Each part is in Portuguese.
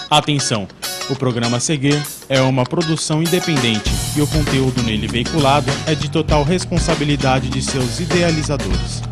Atenção! O programa a seguir é uma produção independente e o conteúdo nele veiculado é de total responsabilidade de seus idealizadores.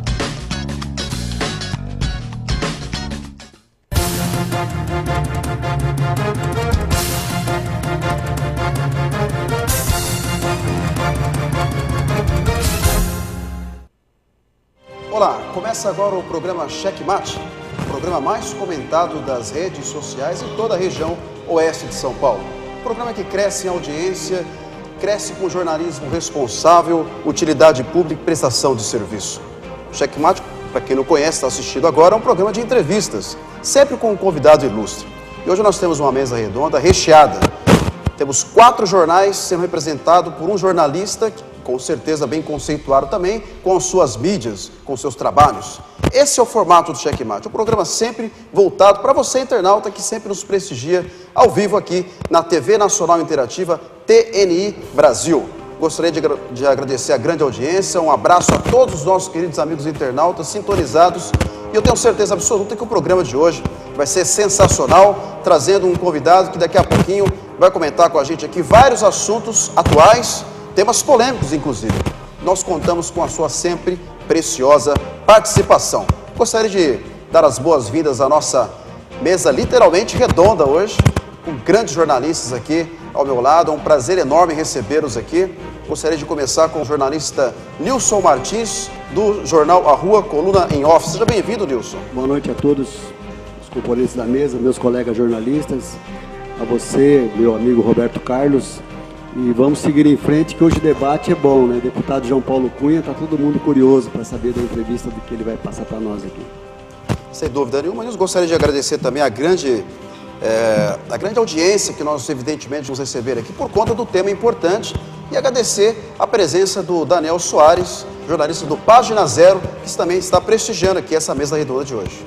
Olá, começa agora o programa Checkmate, o programa mais comentado das redes sociais em toda a região oeste de São Paulo. Um programa que cresce em audiência, cresce com jornalismo responsável, utilidade pública e prestação de serviço. O Checkmate, para quem não conhece, está assistindo agora, é um programa de entrevistas, sempre com um convidado ilustre. E hoje nós temos uma mesa redonda recheada. Temos 4 jornais sendo representados por um jornalista, com certeza bem conceituado também, com as suas mídias, com seus trabalhos. Esse é o formato do Checkmate, um programa sempre voltado para você, internauta, que sempre nos prestigia ao vivo aqui na TV Nacional Interativa TNI Brasil. Gostaria de agradecer a grande audiência, um abraço a todos os nossos queridos amigos internautas sintonizados. E eu tenho certeza absoluta que o programa de hoje vai ser sensacional, trazendo um convidado que daqui a pouquinho vai comentar com a gente aqui vários assuntos atuais, temas polêmicos, inclusive. Nós contamos com a sua sempre preciosa participação. Gostaria de dar as boas-vindas à nossa mesa literalmente redonda hoje, com grandes jornalistas aqui ao meu lado. É um prazer enorme recebê-los aqui. Gostaria de começar com o jornalista Nilson Martins, do jornal A Rua, coluna em off. Seja bem-vindo, Nilson. Boa noite a todos os componentes da mesa, meus colegas jornalistas, a você, meu amigo Roberto Carlos. E vamos seguir em frente, que hoje o debate é bom, né? Deputado João Paulo Cunha, está todo mundo curioso para saber da entrevista do que ele vai passar para nós aqui. Sem dúvida nenhuma, eu gostaria de agradecer também a grande audiência que nós, evidentemente, vamos receber aqui por conta do tema importante e agradecer a presença do Daniel Soares, jornalista do Página Zero, que também está prestigiando aqui essa mesa redonda de hoje.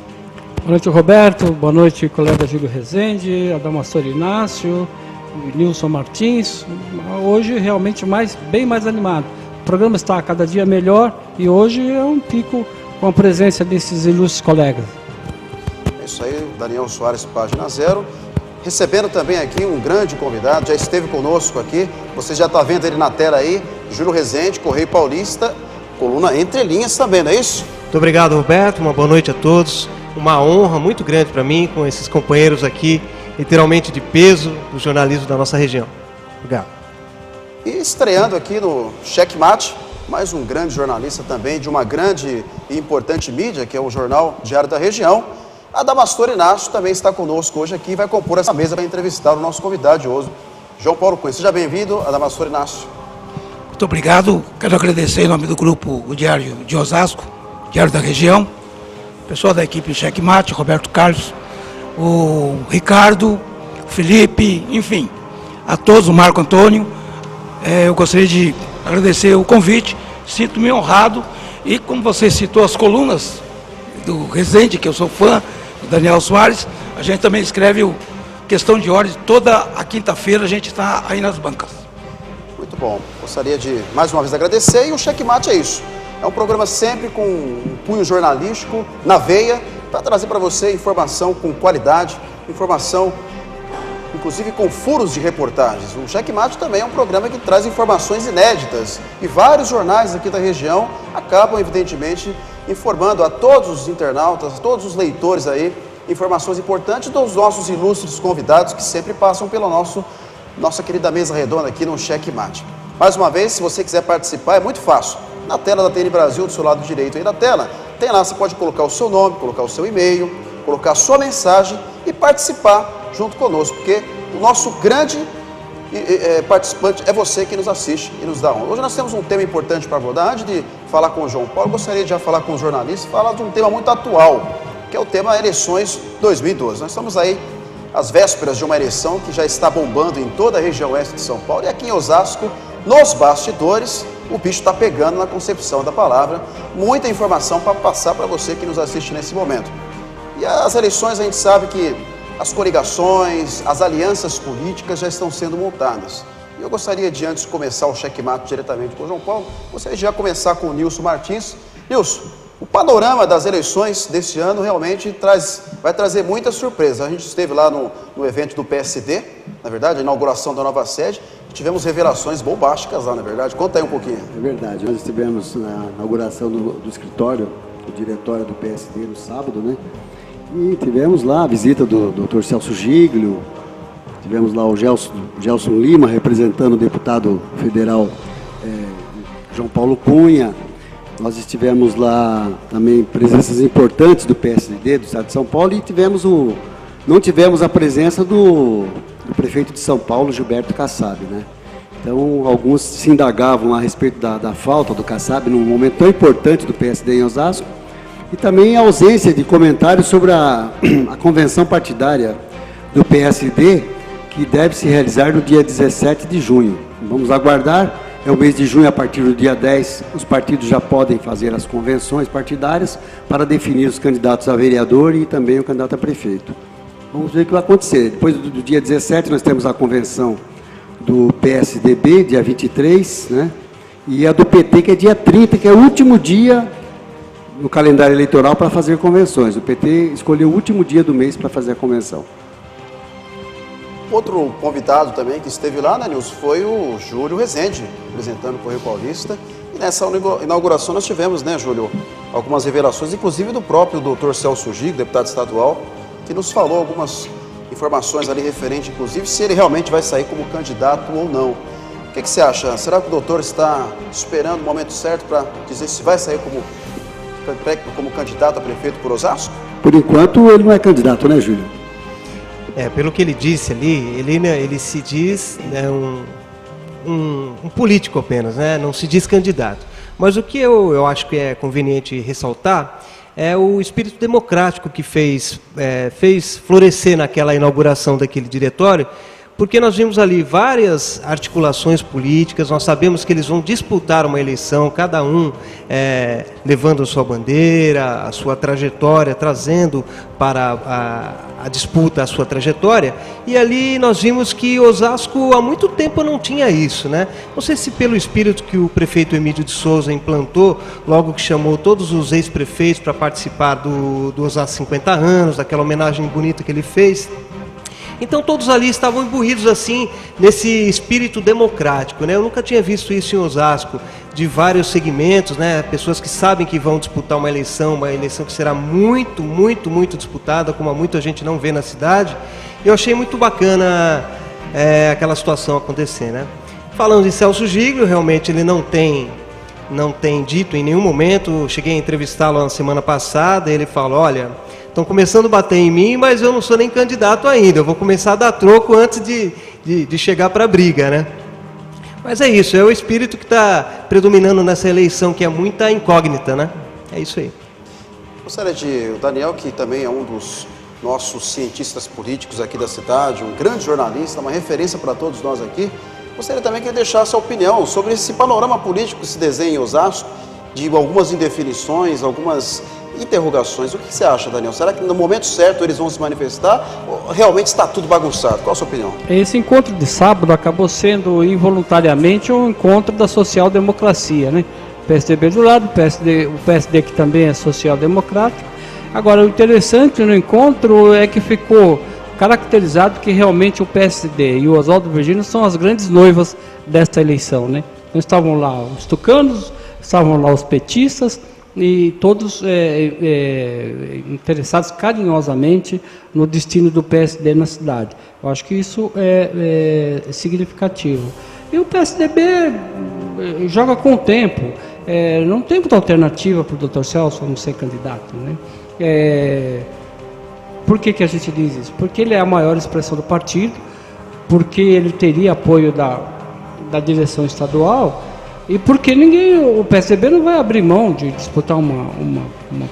Boa noite, Roberto. Boa noite, colega Gílio Rezende, Adamastor Inácio, Nilson Martins. Hoje realmente bem mais animado. O programa está cada dia melhor e hoje é um pico com a presença desses ilustres colegas. É isso aí, Daniel Soares, Página Zero. Recebendo também aqui um grande convidado, já esteve conosco aqui, você já está vendo ele na tela aí, Gílio Rezende, Correio Paulista, coluna Entre Linhas também, não é isso? Muito obrigado, Roberto, uma boa noite a todos. Uma honra muito grande para mim, com esses companheiros aqui, literalmente de peso do jornalismo da nossa região. Obrigado. E estreando aqui no Checkmate, mais um grande jornalista também de uma grande e importante mídia, que é o Jornal Diário da Região. Adamastor Inácio também está conosco hoje aqui e vai compor essa mesa para entrevistar o nosso convidado de hoje, João Paulo Cunha. Seja bem-vindo, Adamastor Inácio. Muito obrigado. Quero agradecer em nome do grupo O Diário de Osasco, Diário da Região, pessoal da equipe Checkmate, Roberto Carlos, o Ricardo, o Felipe, enfim, a todos, o Marco Antônio. Eu gostaria de agradecer o convite, sinto-me honrado e, como você citou as colunas do Rezende, que eu sou fã, do Daniel Soares, a gente também escreve o Questão de Ordem, toda a quinta-feira a gente está aí nas bancas. Muito bom, gostaria de mais uma vez agradecer e o Checkmate é isso. É um programa sempre com um cunho jornalístico na veia, para trazer para você informação com qualidade, informação inclusive com furos de reportagens. O Checkmate também é um programa que traz informações inéditas e vários jornais aqui da região acabam, evidentemente, informando a todos os internautas, a todos os leitores aí, informações importantes dos nossos ilustres convidados que sempre passam pela nossa querida mesa redonda aqui no Checkmate. Mais uma vez, se você quiser participar, é muito fácil. Na tela da TN Brasil, do seu lado direito aí da tela, tem lá, você pode colocar o seu nome, colocar o seu e-mail, colocar a sua mensagem e participar junto conosco, porque o nosso grande participante é você que nos assiste e nos dá honra. Hoje nós temos um tema importante para abordar. Antes de falar com o João Paulo, gostaria de já falar com os jornalistas e falar de um tema muito atual, que é o tema eleições 2012. Nós estamos aí às vésperas de uma eleição que já está bombando em toda a região oeste de São Paulo e aqui em Osasco, nos bastidores, o bicho está pegando na concepção da palavra. Muita informação para passar para você que nos assiste nesse momento. E as eleições, a gente sabe que as coligações, as alianças políticas já estão sendo montadas. E eu gostaria de, antes de começar o checkmate diretamente com o João Paulo, gostaria de já começar com o Nilson Martins. Nilson, O panorama das eleições desse ano realmente vai trazer muita surpresa. A gente esteve lá no evento do PSD, na verdade, a inauguração da nova sede, e tivemos revelações bombásticas lá, na verdade. Conta aí um pouquinho. É verdade, nós estivemos na inauguração do escritório, do diretório do PSD no sábado, né? E tivemos lá a visita do Dr. Celso Giglio, tivemos lá o Gelson Lima, representando o deputado federal João Paulo Cunha. Nós estivemos lá também presenças importantes do PSD, do Estado de São Paulo, e não tivemos a presença do prefeito de São Paulo, Gilberto Kassab, né? Então, alguns se indagavam a respeito da falta do Kassab num momento tão importante do PSD em Osasco, e também a ausência de comentários sobre a convenção partidária do PSD, que deve se realizar no dia 17 de junho. Vamos aguardar. É o mês de junho, a partir do dia 10, os partidos já podem fazer as convenções partidárias para definir os candidatos a vereador e também o candidato a prefeito. Vamos ver o que vai acontecer. Depois do dia 17, nós temos a convenção do PSDB, dia 23, né? E a do PT, que é dia 30, que é o último dia no calendário eleitoral para fazer convenções. O PT escolheu o último dia do mês para fazer a convenção. Outro convidado também que esteve lá, né, Nilson, foi o Júlio Rezende, representando o Correio Paulista. E nessa inauguração nós tivemos, né, Júlio, algumas revelações, inclusive do próprio Dr. Celso Giglio, deputado estadual, que nos falou algumas informações ali referente, inclusive, se ele realmente vai sair como candidato ou não. O que você acha? Será que o doutor está esperando o momento certo para dizer se vai sair como candidato a prefeito por Osasco? Por enquanto, ele não é candidato, né, Júlio? Pelo que ele disse ali, ele se diz, né, um político apenas, né, não se diz candidato. Mas o que eu acho que é conveniente ressaltar é o espírito democrático que fez florescer naquela inauguração daquele diretório, porque nós vimos ali várias articulações políticas, nós sabemos que eles vão disputar uma eleição, cada um levando a sua bandeira, a sua trajetória, trazendo para a disputa a sua trajetória, e ali nós vimos que Osasco há muito tempo não tinha isso, né? Não sei se pelo espírito que o prefeito Emílio de Souza implantou, logo que chamou todos os ex-prefeitos para participar do Osasco 50 anos, daquela homenagem bonita que ele fez. Então todos ali estavam imbuídos assim nesse espírito democrático, né? Eu nunca tinha visto isso em Osasco, de vários segmentos, né? Pessoas que sabem que vão disputar uma eleição que será muito, muito, muito disputada, como há muita gente não vê na cidade. Eu achei muito bacana aquela situação acontecer, né? Falando de Celso Giglio, realmente ele não tem dito em nenhum momento. Cheguei a entrevistá-lo na semana passada, ele falou: olha, estão começando a bater em mim, mas eu não sou nem candidato ainda, eu vou começar a dar troco antes de chegar para a briga, né? Mas é isso, é o espírito que está predominando nessa eleição, que é muita incógnita, né? É isso aí. Gostaria o Daniel, que também é um dos nossos cientistas políticos aqui da cidade, um grande jornalista, uma referência para todos nós aqui, gostaria também que ele deixasse a opinião sobre esse panorama político que se desenha em Osasco, de algumas indefinições, algumas interrogações. O que você acha, Daniel? Será que no momento certo eles vão se manifestar ou realmente está tudo bagunçado? Qual a sua opinião? Esse encontro de sábado acabou sendo involuntariamente um encontro da social-democracia, né? O PSDB do lado, o PSD que também é social-democrático. Agora, o interessante no encontro é que ficou caracterizado que realmente o PSD e o Oswaldo Virgínio são as grandes noivas desta eleição, né? Então, estavam lá os tucanos, estavam lá os petistas, e todos interessados carinhosamente no destino do PSD na cidade. Eu acho que isso é significativo. E o PSDB joga com o tempo. Não tem muita alternativa para o Dr. Celso não ser candidato, né? Por que a gente diz isso? Porque ele é a maior expressão do partido, porque ele teria apoio da direção estadual, e porque o PSDB não vai abrir mão de disputar uma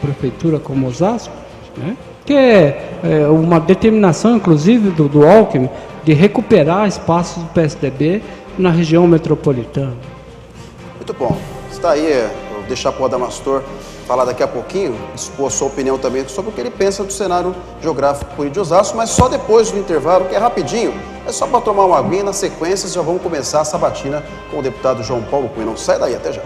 prefeitura como Osasco, né? Que é uma determinação, inclusive, do Alckmin, de recuperar espaços do PSDB na região metropolitana. Muito bom. Está aí, vou deixar para o Adamastor falar daqui a pouquinho, expor a sua opinião também sobre o que ele pensa do cenário geográfico de Osasco, mas só depois do intervalo, que é rapidinho. É só para tomar uma aguinha, na sequência já vamos começar a sabatina com o deputado João Paulo Cunha. Não sai daí, até já.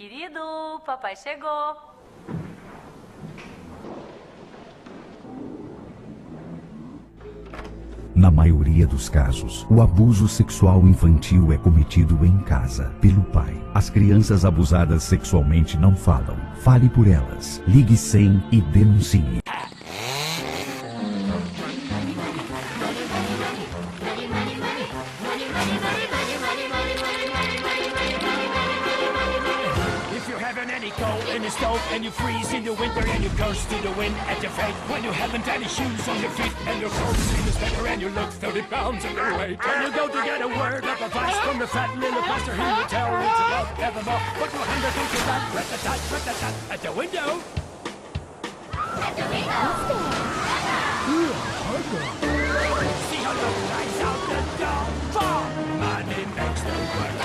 Querido, papai chegou. Na maioria dos casos, o abuso sexual infantil é cometido em casa, pelo pai. As crianças abusadas sexualmente não falam. Fale por elas. Ligue 100 e denuncie. In the stove and you freeze in the winter and you curse to the wind at your fate when you haven't any shoes on your feet and your clothes in the sweater and you look 30 pounds underweight and you go to get a word of advice from the fat little pastor who will tell you to love evermore but you hand it into that rat-a-tat at the window. At the window. See how the lights out the door. For money makes the world,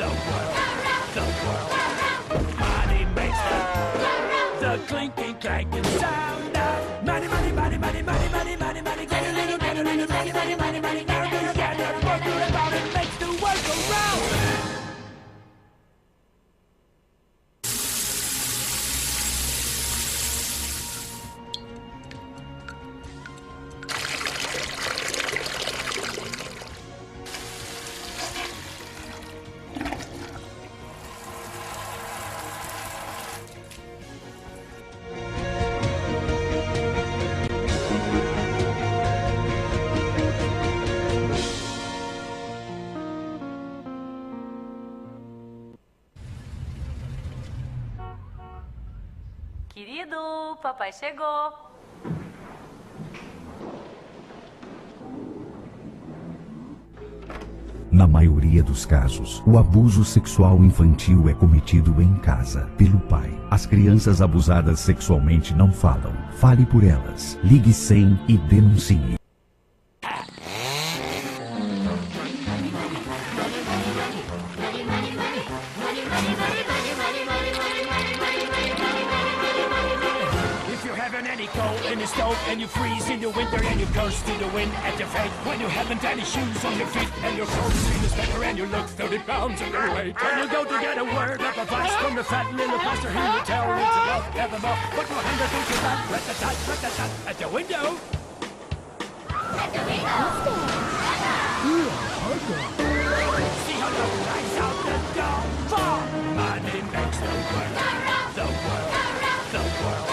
the world, the world. The clinking, clanking sound of money, money, money, money, money, money, money, money. Get a little, money, money, money, money, money. Now do you get it? What do you about it? Makes the world go round. Querido, papai chegou. Na maioria dos casos, o abuso sexual infantil é cometido em casa, pelo pai. As crianças abusadas sexualmente não falam. Fale por elas. Ligue 100 e denuncie. In the stove and you freeze in the winter and you curse to the wind at your fate when you haven't any shoes on your feet and your clothes in the sweater and you look 30 pounds underweight and you go to get a word of advice from the fat little pastor who will tell you to love evermore but you hand it into that rat-a-tat at the window. At the window. See how the lights out the door. For money makes the world, the world, the world.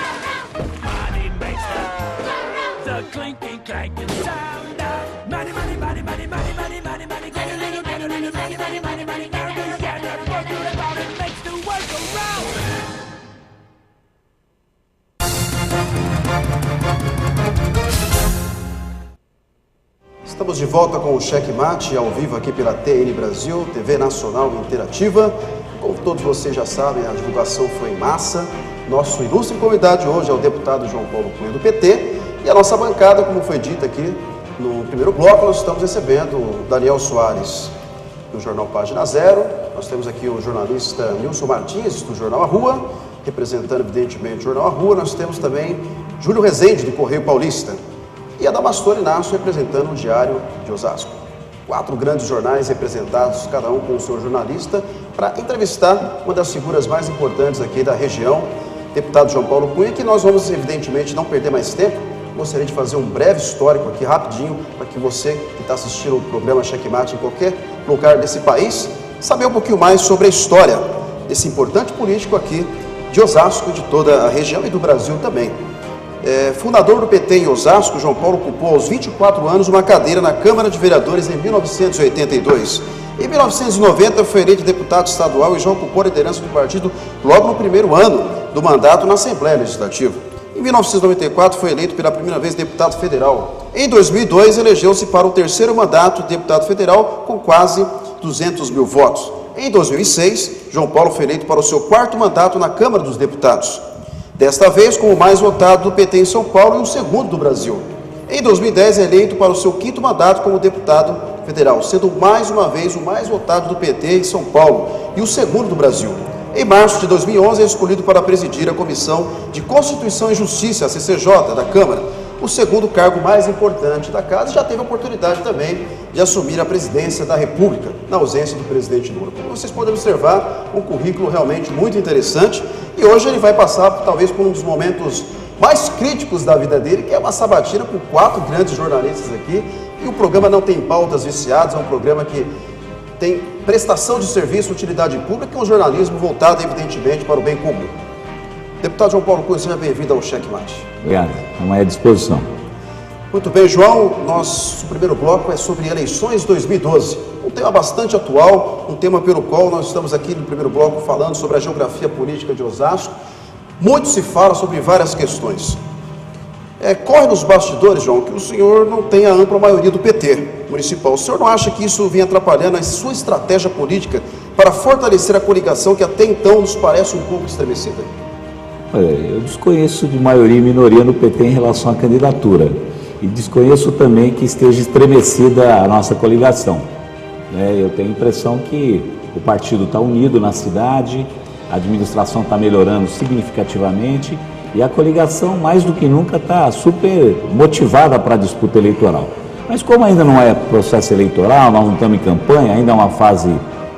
The clinking, clanking sound of money, money, money, money, money, money, money, money. Get a little, money, money, money, money. Now do you get it? What do you about it? Makes the world go round. Estamos de volta com o Cheque Mate, ao vivo aqui pela TN Brasil, TV Nacional Interativa. Como todos vocês já sabem, a divulgação foi em massa. Nosso ilustre convidado de hoje é o deputado João Paulo Cunha, do PT. E a nossa bancada, como foi dito aqui no primeiro bloco, nós estamos recebendo o Daniel Soares, do jornal Página Zero. Nós temos aqui o jornalista Nilson Martins, do jornal A Rua, representando evidentemente o jornal A Rua. Nós temos também Júlio Rezende, do Correio Paulista. E a Damastor Inácio, representando o Diário de Osasco. 4 grandes jornais representados, cada um com o seu jornalista, para entrevistar uma das figuras mais importantes aqui da região, deputado João Paulo Cunha, que nós vamos, evidentemente, não perder mais tempo. Gostaria de fazer um breve histórico aqui, rapidinho, para que você que está assistindo o programa Cheque Mate em qualquer lugar desse país, saber um pouquinho mais sobre a história desse importante político aqui de Osasco, de toda a região e do Brasil também. Fundador do PT em Osasco, João Paulo ocupou aos 24 anos uma cadeira na Câmara de Vereadores em 1982. Em 1990 foi eleito deputado estadual e já ocupou a liderança do partido logo no primeiro ano do mandato na Assembleia Legislativa. Em 1994 foi eleito pela primeira vez deputado federal. Em 2002 elegeu-se para o terceiro mandato de deputado federal com quase 200 mil votos. Em 2006, João Paulo foi eleito para o seu 4º mandato na Câmara dos Deputados. Desta vez como o mais votado do PT em São Paulo e o segundo do Brasil. Em 2010 é eleito para o seu 5º mandato como deputado federal, sendo mais uma vez o mais votado do PT em São Paulo e o segundo do Brasil. Em março de 2011 é escolhido para presidir a Comissão de Constituição e Justiça, a CCJ, da Câmara, o segundo cargo mais importante da casa, e já teve a oportunidade também de assumir a presidência da República, na ausência do presidente Lula. Como vocês podem observar, um currículo realmente muito interessante, e hoje ele vai passar talvez por um dos momentos mais críticos da vida dele, que é uma sabatina com 4 grandes jornalistas aqui, e o programa não tem pautas viciadas, é um programa que tem prestação de serviço, utilidade pública, e um jornalismo voltado, evidentemente, para o bem comum. Deputado João Paulo Cunha, seja bem-vindo ao Cheque Mate. Obrigado, estamos à disposição. Muito bem, João, nosso primeiro bloco é sobre eleições 2012. Um tema bastante atual, um tema pelo qual nós estamos aqui no primeiro bloco falando sobre a geografia política de Osasco. Muito se fala sobre várias questões. Corre nos bastidores, João, que o senhor não tem a ampla maioria do PT municipal. O senhor não acha que isso vem atrapalhando a sua estratégia política para fortalecer a coligação que até então nos parece um pouco estremecida? Olha, eu desconheço de maioria e minoria no PT em relação à candidatura. E desconheço também que esteja estremecida a nossa coligação. Eu tenho a impressão que o partido está unido na cidade, a administração está melhorando significativamente e a coligação, mais do que nunca, está super motivada para a disputa eleitoral. Mas como ainda não é processo eleitoral, nós não estamos em campanha, ainda é uma fase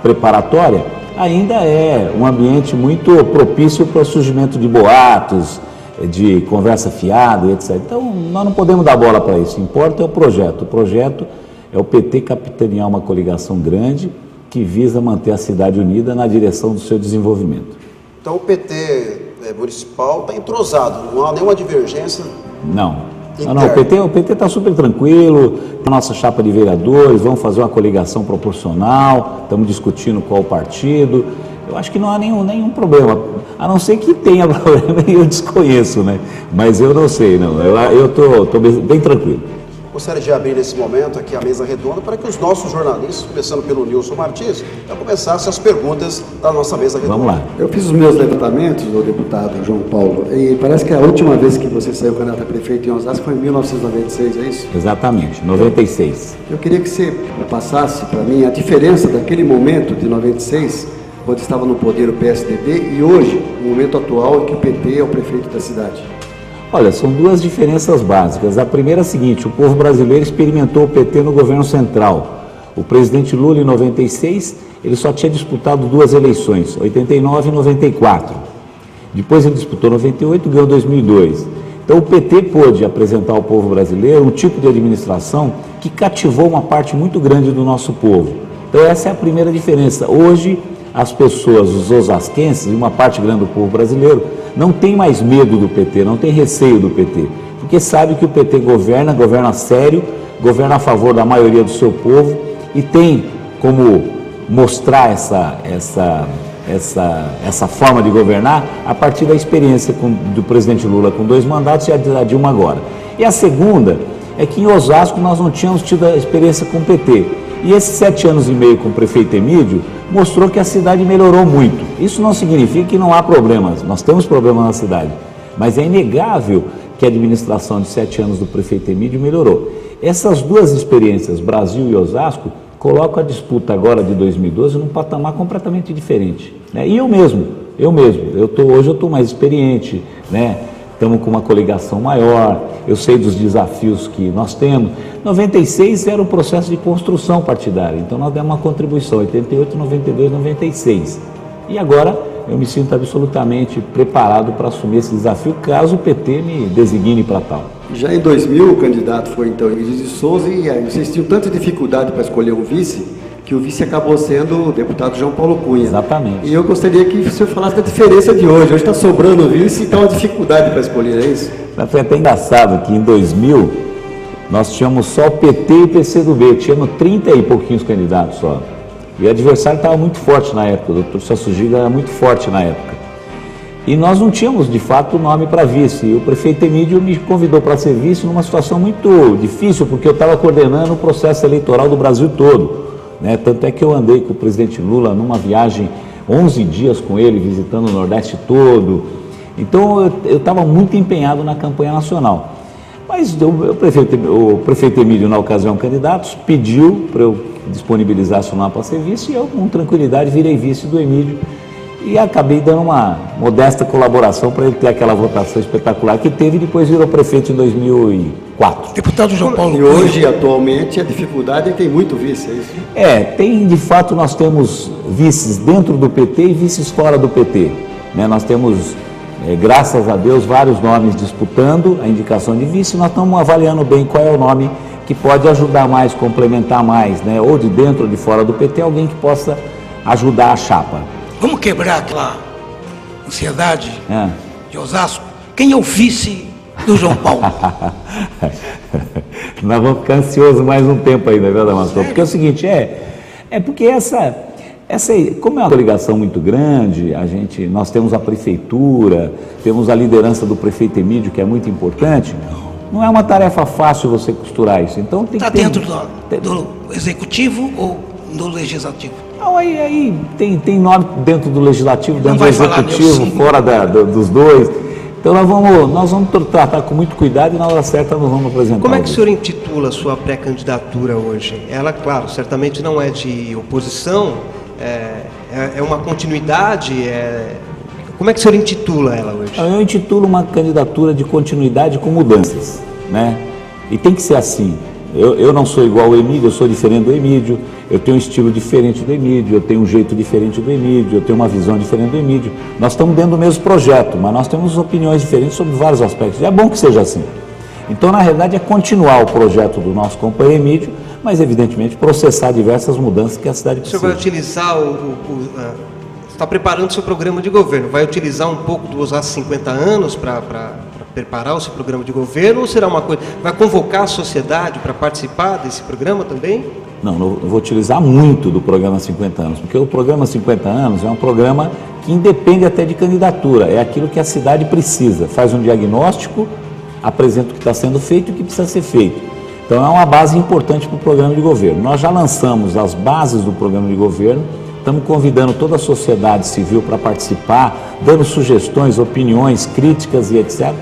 preparatória, ainda é um ambiente muito propício para o surgimento de boatos, de conversa fiada e etc. Então, nós não podemos dar bola para isso. O que importa é o projeto. O projeto é o PT capitanear uma coligação grande que visa manter a cidade unida na direção do seu desenvolvimento. Então, o PT municipal está entrosado, não há nenhuma divergência? Não. O PT está super tranquilo, a nossa chapa de vereadores, vamos fazer uma coligação proporcional, estamos discutindo qual partido. Eu acho que não há nenhum problema, a não ser que tenha problema e eu desconheço, né? Mas eu não sei, não. Eu estou bem tranquilo. Gostaria de abrir nesse momento aqui a mesa redonda para que os nossos jornalistas, começando pelo Nilson Martins, já começassem as perguntas da nossa mesa redonda. Vamos lá. Eu fiz os meus levantamentos, o deputado João Paulo, e parece que a última vez que você saiu candidato a prefeito em Osasco foi em 1996, é isso? Exatamente, 96. Eu queria que você passasse para mim a diferença daquele momento de 96, quando estava no poder o PSDB, e hoje, o momento atual em que o PT é o prefeito da cidade. Olha, são duas diferenças básicas. A primeira é a seguinte: o povo brasileiro experimentou o PT no governo central. O presidente Lula, em 96, ele só tinha disputado 2 eleições, 89 e 94. Depois ele disputou 98 e ganhou 2002. Então o PT pôde apresentar ao povo brasileiro um tipo de administração que cativou uma parte muito grande do nosso povo. Então essa é a primeira diferença. Hoje, as pessoas, os osasquenses e uma parte grande do povo brasileiro não tem mais medo do PT, não tem receio do PT, porque sabe que o PT governa sério, governa a favor da maioria do seu povo e tem como mostrar essa forma de governar a partir da experiência do presidente Lula com 2 mandatos e a da Dilma agora. E a segunda é que em Osasco nós não tínhamos tido a experiência com o PT. E esses 7 anos e meio com o prefeito Emídio mostrou que a cidade melhorou muito. Isso não significa que não há problemas, nós temos problemas na cidade, mas é inegável que a administração de 7 anos do prefeito Emídio melhorou. Essas 2 experiências, Brasil e Osasco, colocam a disputa agora de 2012 num patamar completamente diferente, né? E hoje eu estou mais experiente, né? Estamos com uma coligação maior, eu sei dos desafios que nós temos. 96 era o processo de construção partidária, então nós demos uma contribuição, 88, 92, 96. E agora eu me sinto absolutamente preparado para assumir esse desafio, caso o PT me designe para tal. Já em 2000, o candidato foi então Emídio de Souza, e aí vocês tinham tanta dificuldade para escolher um vice, que o vice acabou sendo o deputado João Paulo Cunha. Exatamente. E eu gostaria que o senhor falasse da diferença de hoje. Hoje está sobrando o vice e está uma dificuldade para escolher, é isso? Mas foi até engraçado que em 2000 nós tínhamos só o PT e o PCdoB, tínhamos 30 e pouquinhos candidatos só. E o adversário estava muito forte na época, o doutor Celso Giga era muito forte na época. E nós não tínhamos, de fato, nome para vice. E o prefeito Emídio me convidou para ser vice numa situação muito difícil, porque eu estava coordenando o processo eleitoral do Brasil todo, né? Tanto é que eu andei com o presidente Lula numa viagem, 11 dias com ele, visitando o Nordeste todo. Então eu estava muito empenhado na campanha nacional. Mas o prefeito Emídio, na ocasião candidato, pediu para eu disponibilizasse o nome para ser vice, e eu, com tranquilidade, virei vice do Emídio. e acabei dando uma modesta colaboração para ele ter aquela votação espetacular que teve e depois virou prefeito em 2004. Deputado João Paulo E hoje, atualmente, a dificuldade é que tem muito vice, é isso? Tem, de fato, nós temos vices dentro do PT e vices fora do PT. Né? Nós temos, graças a Deus, vários nomes disputando a indicação de vice, nós estamos avaliando bem qual é o nome que pode ajudar mais, complementar mais, né? Ou de dentro ou de fora do PT, alguém que possa ajudar a chapa. Vamos quebrar aquela ansiedade de Osasco. Quem é o vice do João Paulo? Nós vamos ficar ansiosos mais um tempo aí, não é verdade, Mastor? Porque é o seguinte, porque como é uma coligação muito grande, nós temos a prefeitura, temos a liderança do prefeito Emídio, que é muito importante, não é uma tarefa fácil você costurar isso. Então tem que ter... dentro do executivo ou do legislativo? Não, aí tem nome dentro do legislativo, dentro do executivo, fora dos dois. Então nós vamos tratar com muito cuidado e na hora certa nós vamos apresentar. Como é que o senhor intitula a sua pré-candidatura hoje? Ela, claro, certamente não é de oposição, é uma continuidade, Como é que o senhor intitula ela hoje? Eu intitulo uma candidatura de continuidade com mudanças, né? E tem que ser assim. Eu não sou igual ao Emídio, eu sou diferente do Emídio, eu tenho um estilo diferente do Emídio, eu tenho um jeito diferente do Emídio, eu tenho uma visão diferente do Emídio. Nós estamos dentro do mesmo projeto, mas nós temos opiniões diferentes sobre vários aspectos. E é bom que seja assim. Então, na realidade, é continuar o projeto do nosso companheiro Emídio, mas, evidentemente, processar diversas mudanças que a cidade precisa. O senhor vai utilizar está preparando o seu programa de governo, vai utilizar um pouco dos 50 anos para preparar o seu programa de governo, ou será uma coisa, vai convocar a sociedade para participar desse programa também? Não, eu vou utilizar muito do programa 50 anos, porque o programa 50 anos é um programa que independe até de candidatura, é aquilo que a cidade precisa, faz um diagnóstico, apresenta o que está sendo feito e o que precisa ser feito. Então é uma base importante para o programa de governo. Nós já lançamos as bases do programa de governo, estamos convidando toda a sociedade civil para participar, dando sugestões, opiniões, críticas e etc.,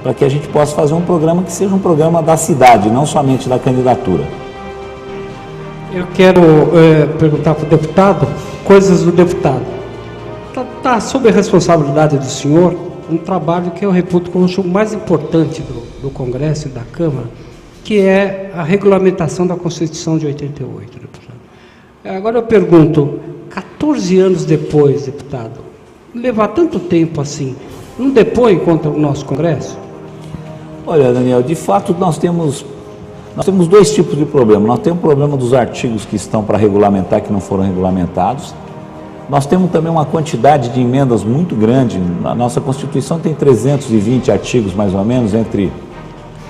para que a gente possa fazer um programa que seja um programa da cidade, não somente da candidatura. Eu quero perguntar para o deputado, coisas do deputado. Está sob a responsabilidade do senhor um trabalho que eu reputo como o mais importante do Congresso e da Câmara, que é a regulamentação da Constituição de 88, deputado. Agora eu pergunto, 14 anos depois, deputado, levar tanto tempo assim, não depõe contra o nosso Congresso? Olha, Daniel, de fato nós temos dois tipos de problema. Nós temos o problema dos artigos que estão para regulamentar, que não foram regulamentados. Nós temos também uma quantidade de emendas muito grande. A nossa Constituição tem 320 artigos, mais ou menos, entre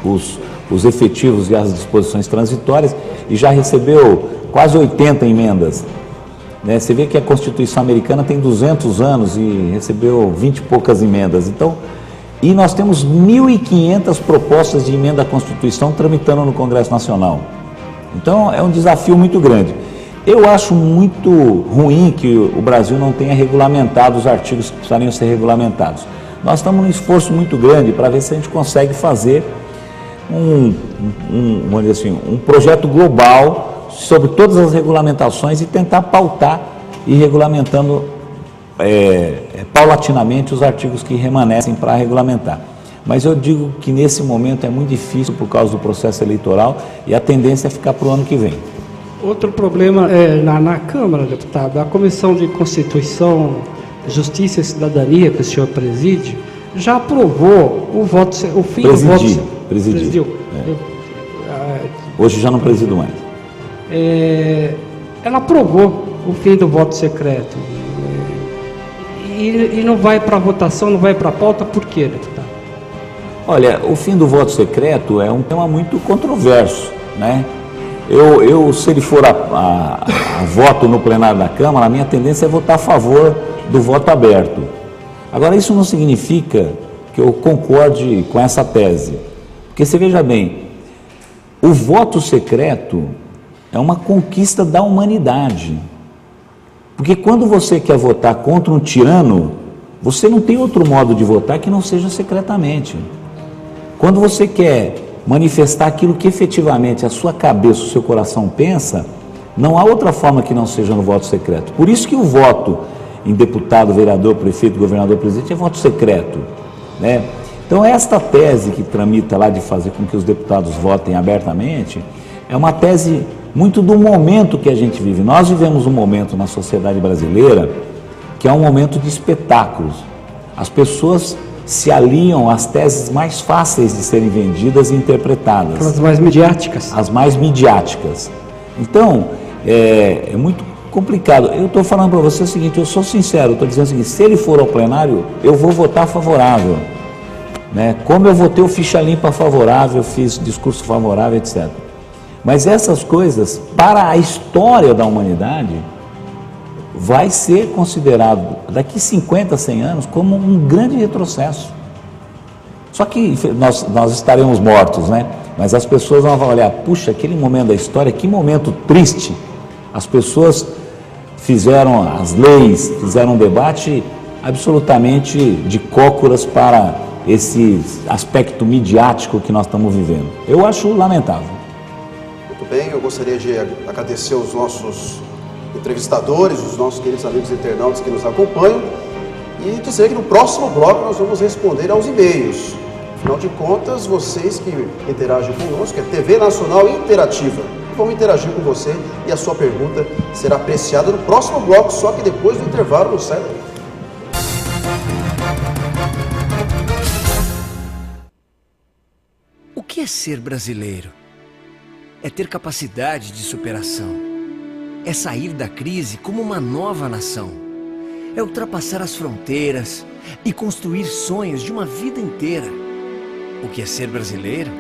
os efetivos e as disposições transitórias, e já recebeu quase 80 emendas. Né? Você vê que a Constituição americana tem 200 anos e recebeu 20 e poucas emendas. Então, e nós temos 1.500 propostas de emenda à Constituição tramitando no Congresso Nacional. Então, é um desafio muito grande. Eu acho muito ruim que o Brasil não tenha regulamentado os artigos que precisariam ser regulamentados. Nós estamos num esforço muito grande para ver se a gente consegue fazer vamos dizer assim, um projeto global sobre todas as regulamentações e tentar pautar e regulamentando paulatinamente os artigos que remanescem para regulamentar. Mas eu digo que nesse momento é muito difícil por causa do processo eleitoral e a tendência é ficar para o ano que vem. Outro problema na Câmara, deputado, a Comissão de Constituição, Justiça e Cidadania, que o senhor preside, já aprovou o fim do voto... Presidiu. Hoje já não presido mais. Ela aprovou o fim do voto secreto. E não vai para votação, não vai para a pauta, por quê, deputado? Olha, o fim do voto secreto é um tema muito controverso, né? Se ele for a voto no plenário da Câmara, a minha tendência é votar a favor do voto aberto. Agora, isso não significa que eu concorde com essa tese. Porque você veja bem, o voto secreto é uma conquista da humanidade. Porque quando você quer votar contra um tirano, você não tem outro modo de votar que não seja secretamente. Quando você quer manifestar aquilo que efetivamente a sua cabeça, o seu coração pensa, não há outra forma que não seja no voto secreto. Por isso que o voto em deputado, vereador, prefeito, governador, presidente, é voto secreto, né? Então, esta tese que tramita lá de fazer com que os deputados votem abertamente, é uma tese muito do momento que a gente vive. Nós vivemos um momento na sociedade brasileira que é um momento de espetáculos. As pessoas se aliam às teses mais fáceis de serem vendidas e interpretadas. As mais midiáticas. As mais midiáticas. Então, é muito complicado. Eu estou falando para você o seguinte, eu sou sincero, estou dizendo o seguinte, se ele for ao plenário, eu vou votar favorável. Né? Como eu votei o ficha limpa favorável, fiz discurso favorável, etc. Mas essas coisas, para a história da humanidade, vai ser considerado, daqui 50, 100 anos, como um grande retrocesso. Só que nós estaremos mortos, né? Mas as pessoas vão olhar, puxa, aquele momento da história, que momento triste. As pessoas fizeram as leis, fizeram um debate absolutamente de cócoras para esse aspecto midiático que nós estamos vivendo. Eu acho lamentável. Muito bem, eu gostaria de agradecer os nossos entrevistadores, os nossos queridos amigos internautas que nos acompanham e dizer que no próximo bloco nós vamos responder aos e-mails. Afinal de contas, vocês que interagem conosco, é TV Nacional Interativa. Vamos interagir com você e a sua pergunta será apreciada no próximo bloco, só que depois do intervalo, não sai daí. O que é ser brasileiro? É ter capacidade de superação. É sair da crise como uma nova nação. É ultrapassar as fronteiras e construir sonhos de uma vida inteira. O que é ser brasileiro?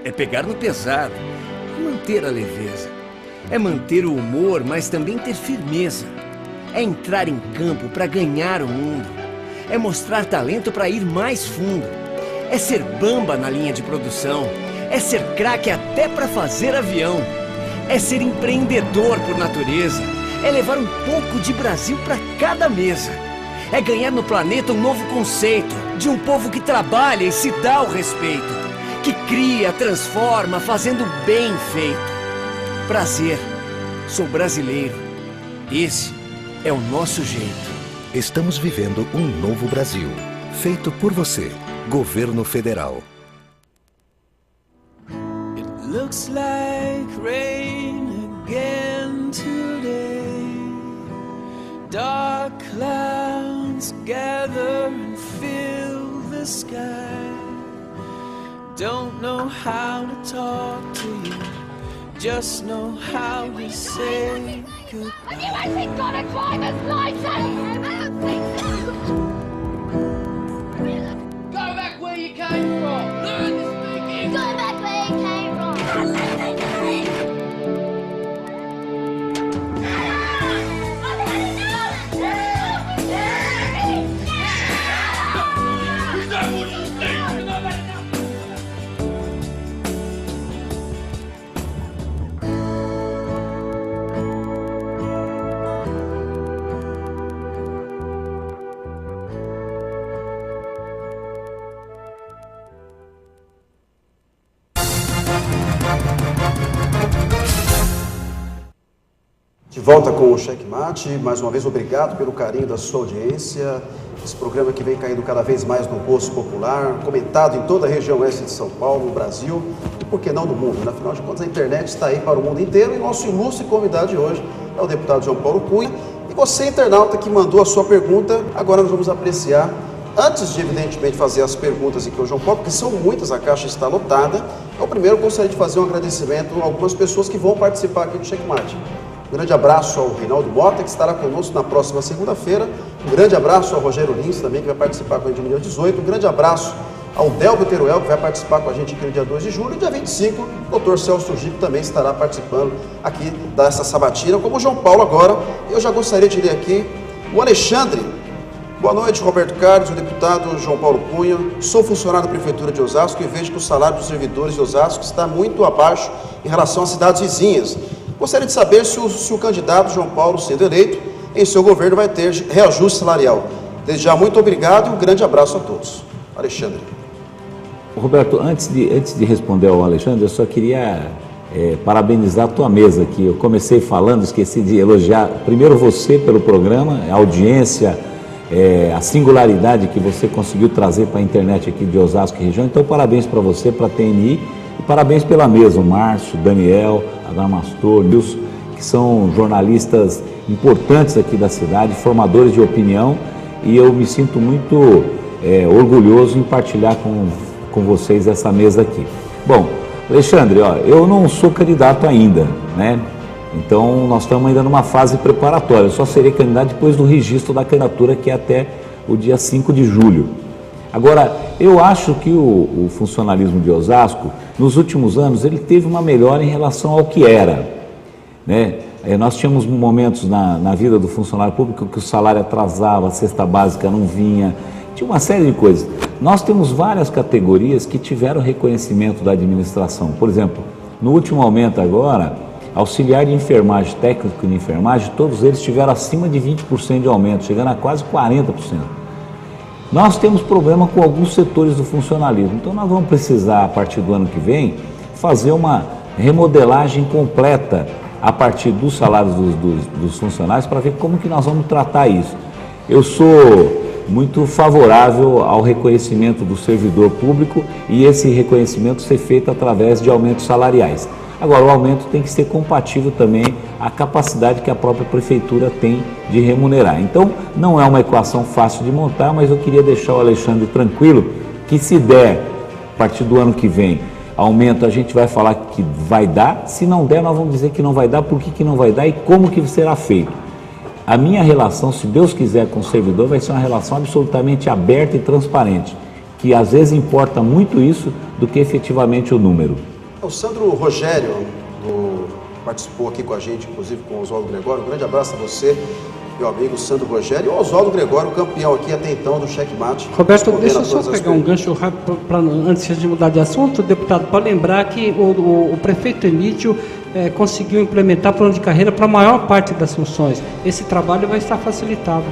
É pegar no pesado e manter a leveza. É manter o humor, mas também ter firmeza. É entrar em campo para ganhar o mundo. É mostrar talento para ir mais fundo. É ser bamba na linha de produção. É ser craque até para fazer avião. É ser empreendedor por natureza. É levar um pouco de Brasil para cada mesa. É ganhar no planeta um novo conceito de um povo que trabalha e se dá o respeito. Que cria, transforma, fazendo bem feito. Prazer, sou brasileiro. Esse é o nosso jeito. Estamos vivendo um novo Brasil. Feito por você, Governo Federal. Looks like rain again today. Dark clouds gather and fill the sky. Don't know how to talk to you, just know how to say goodbye. Have you actually got a driver's license? I don't think so. Go back where you came from. Learn to speak English. Go back where you came from. De volta com o Checkmate, mais uma vez obrigado pelo carinho da sua audiência. Esse programa que vem caindo cada vez mais no gosto popular, comentado em toda a região oeste de São Paulo, no Brasil e por que não no mundo. Afinal de contas, a internet está aí para o mundo inteiro e nosso ilustre convidado de hoje é o deputado João Paulo Cunha. E você, internauta, que mandou a sua pergunta, agora nós vamos apreciar. Antes de, evidentemente, fazer as perguntas aqui ao João Paulo, porque são muitas, a caixa está lotada, eu primeiro gostaria de fazer um agradecimento a algumas pessoas que vão participar aqui do Checkmate. Um grande abraço ao Reinaldo Mota, que estará conosco na próxima segunda-feira. Um grande abraço ao Rogério Lins, também, que vai participar com a gente no dia 18. Um grande abraço ao Delvio Teruel, que vai participar com a gente aqui no dia 2 de julho. E dia 25, o Dr. Celso Gico também estará participando aqui dessa sabatina, como o João Paulo agora. Eu já gostaria de ler aqui o Alexandre. Boa noite, Roberto Carlos, o deputado João Paulo Cunha. Sou funcionário da Prefeitura de Osasco e vejo que o salário dos servidores de Osasco está muito abaixo em relação às cidades vizinhas. Gostaria de saber se o candidato João Paulo, sendo eleito, em seu governo vai ter reajuste salarial. Desde já, muito obrigado e um grande abraço a todos. Alexandre. Roberto, antes de responder ao Alexandre, eu só queria parabenizar a tua mesa aqui. Eu comecei falando, esqueci de elogiar primeiro você pelo programa, a audiência, a singularidade que você conseguiu trazer para a internet aqui de Osasco e região. Então, parabéns para você, para a TNI, e parabéns pela mesa, o Márcio, o Daniel, a Damastor, o Nilson, que são jornalistas importantes aqui da cidade, formadores de opinião, e eu me sinto muito orgulhoso em partilhar com vocês essa mesa aqui. Bom, Alexandre, ó, eu não sou candidato ainda, né? Então nós estamos ainda numa fase preparatória. Eu só serei candidato depois do registro da candidatura, que é até o dia 5 de julho. Agora, eu acho que o funcionalismo de Osasco, nos últimos anos, ele teve uma melhora em relação ao que era, né? Nós tínhamos momentos na vida do funcionário público que o salário atrasava, a cesta básica não vinha, tinha uma série de coisas. Nós temos várias categorias que tiveram reconhecimento da administração. Por exemplo, no último aumento agora, auxiliar de enfermagem, técnico de enfermagem, todos eles tiveram acima de 20% de aumento, chegando a quase 40%. Nós temos problema com alguns setores do funcionalismo, então nós vamos precisar, a partir do ano que vem, fazer uma remodelagem completa a partir dos salários dos funcionários para ver como que nós vamos tratar isso. Eu sou muito favorável ao reconhecimento do servidor público e esse reconhecimento ser feito através de aumentos salariais. Agora, o aumento tem que ser compatível também à capacidade que a própria prefeitura tem de remunerar. Então, não é uma equação fácil de montar, mas eu queria deixar o Alexandre tranquilo que se der, a partir do ano que vem, aumento, a gente vai falar que vai dar. Se não der, nós vamos dizer que não vai dar, por que não vai dar e como que será feito. A minha relação, se Deus quiser, com o servidor vai ser uma relação absolutamente aberta e transparente, que às vezes importa muito isso do que efetivamente o número. O Sandro Rogério participou aqui com a gente, inclusive com o Oswaldo Gregório. Um grande abraço a você, meu amigo Sandro Rogério, e o Oswaldo Gregório, campeão aqui até então do Checkmate. Roberto, deixa eu só pegar um gancho rápido, antes de mudar de assunto, deputado, para lembrar que o prefeito Emílio conseguiu implementar plano de carreira para a maior parte das funções. Esse trabalho vai estar facilitado.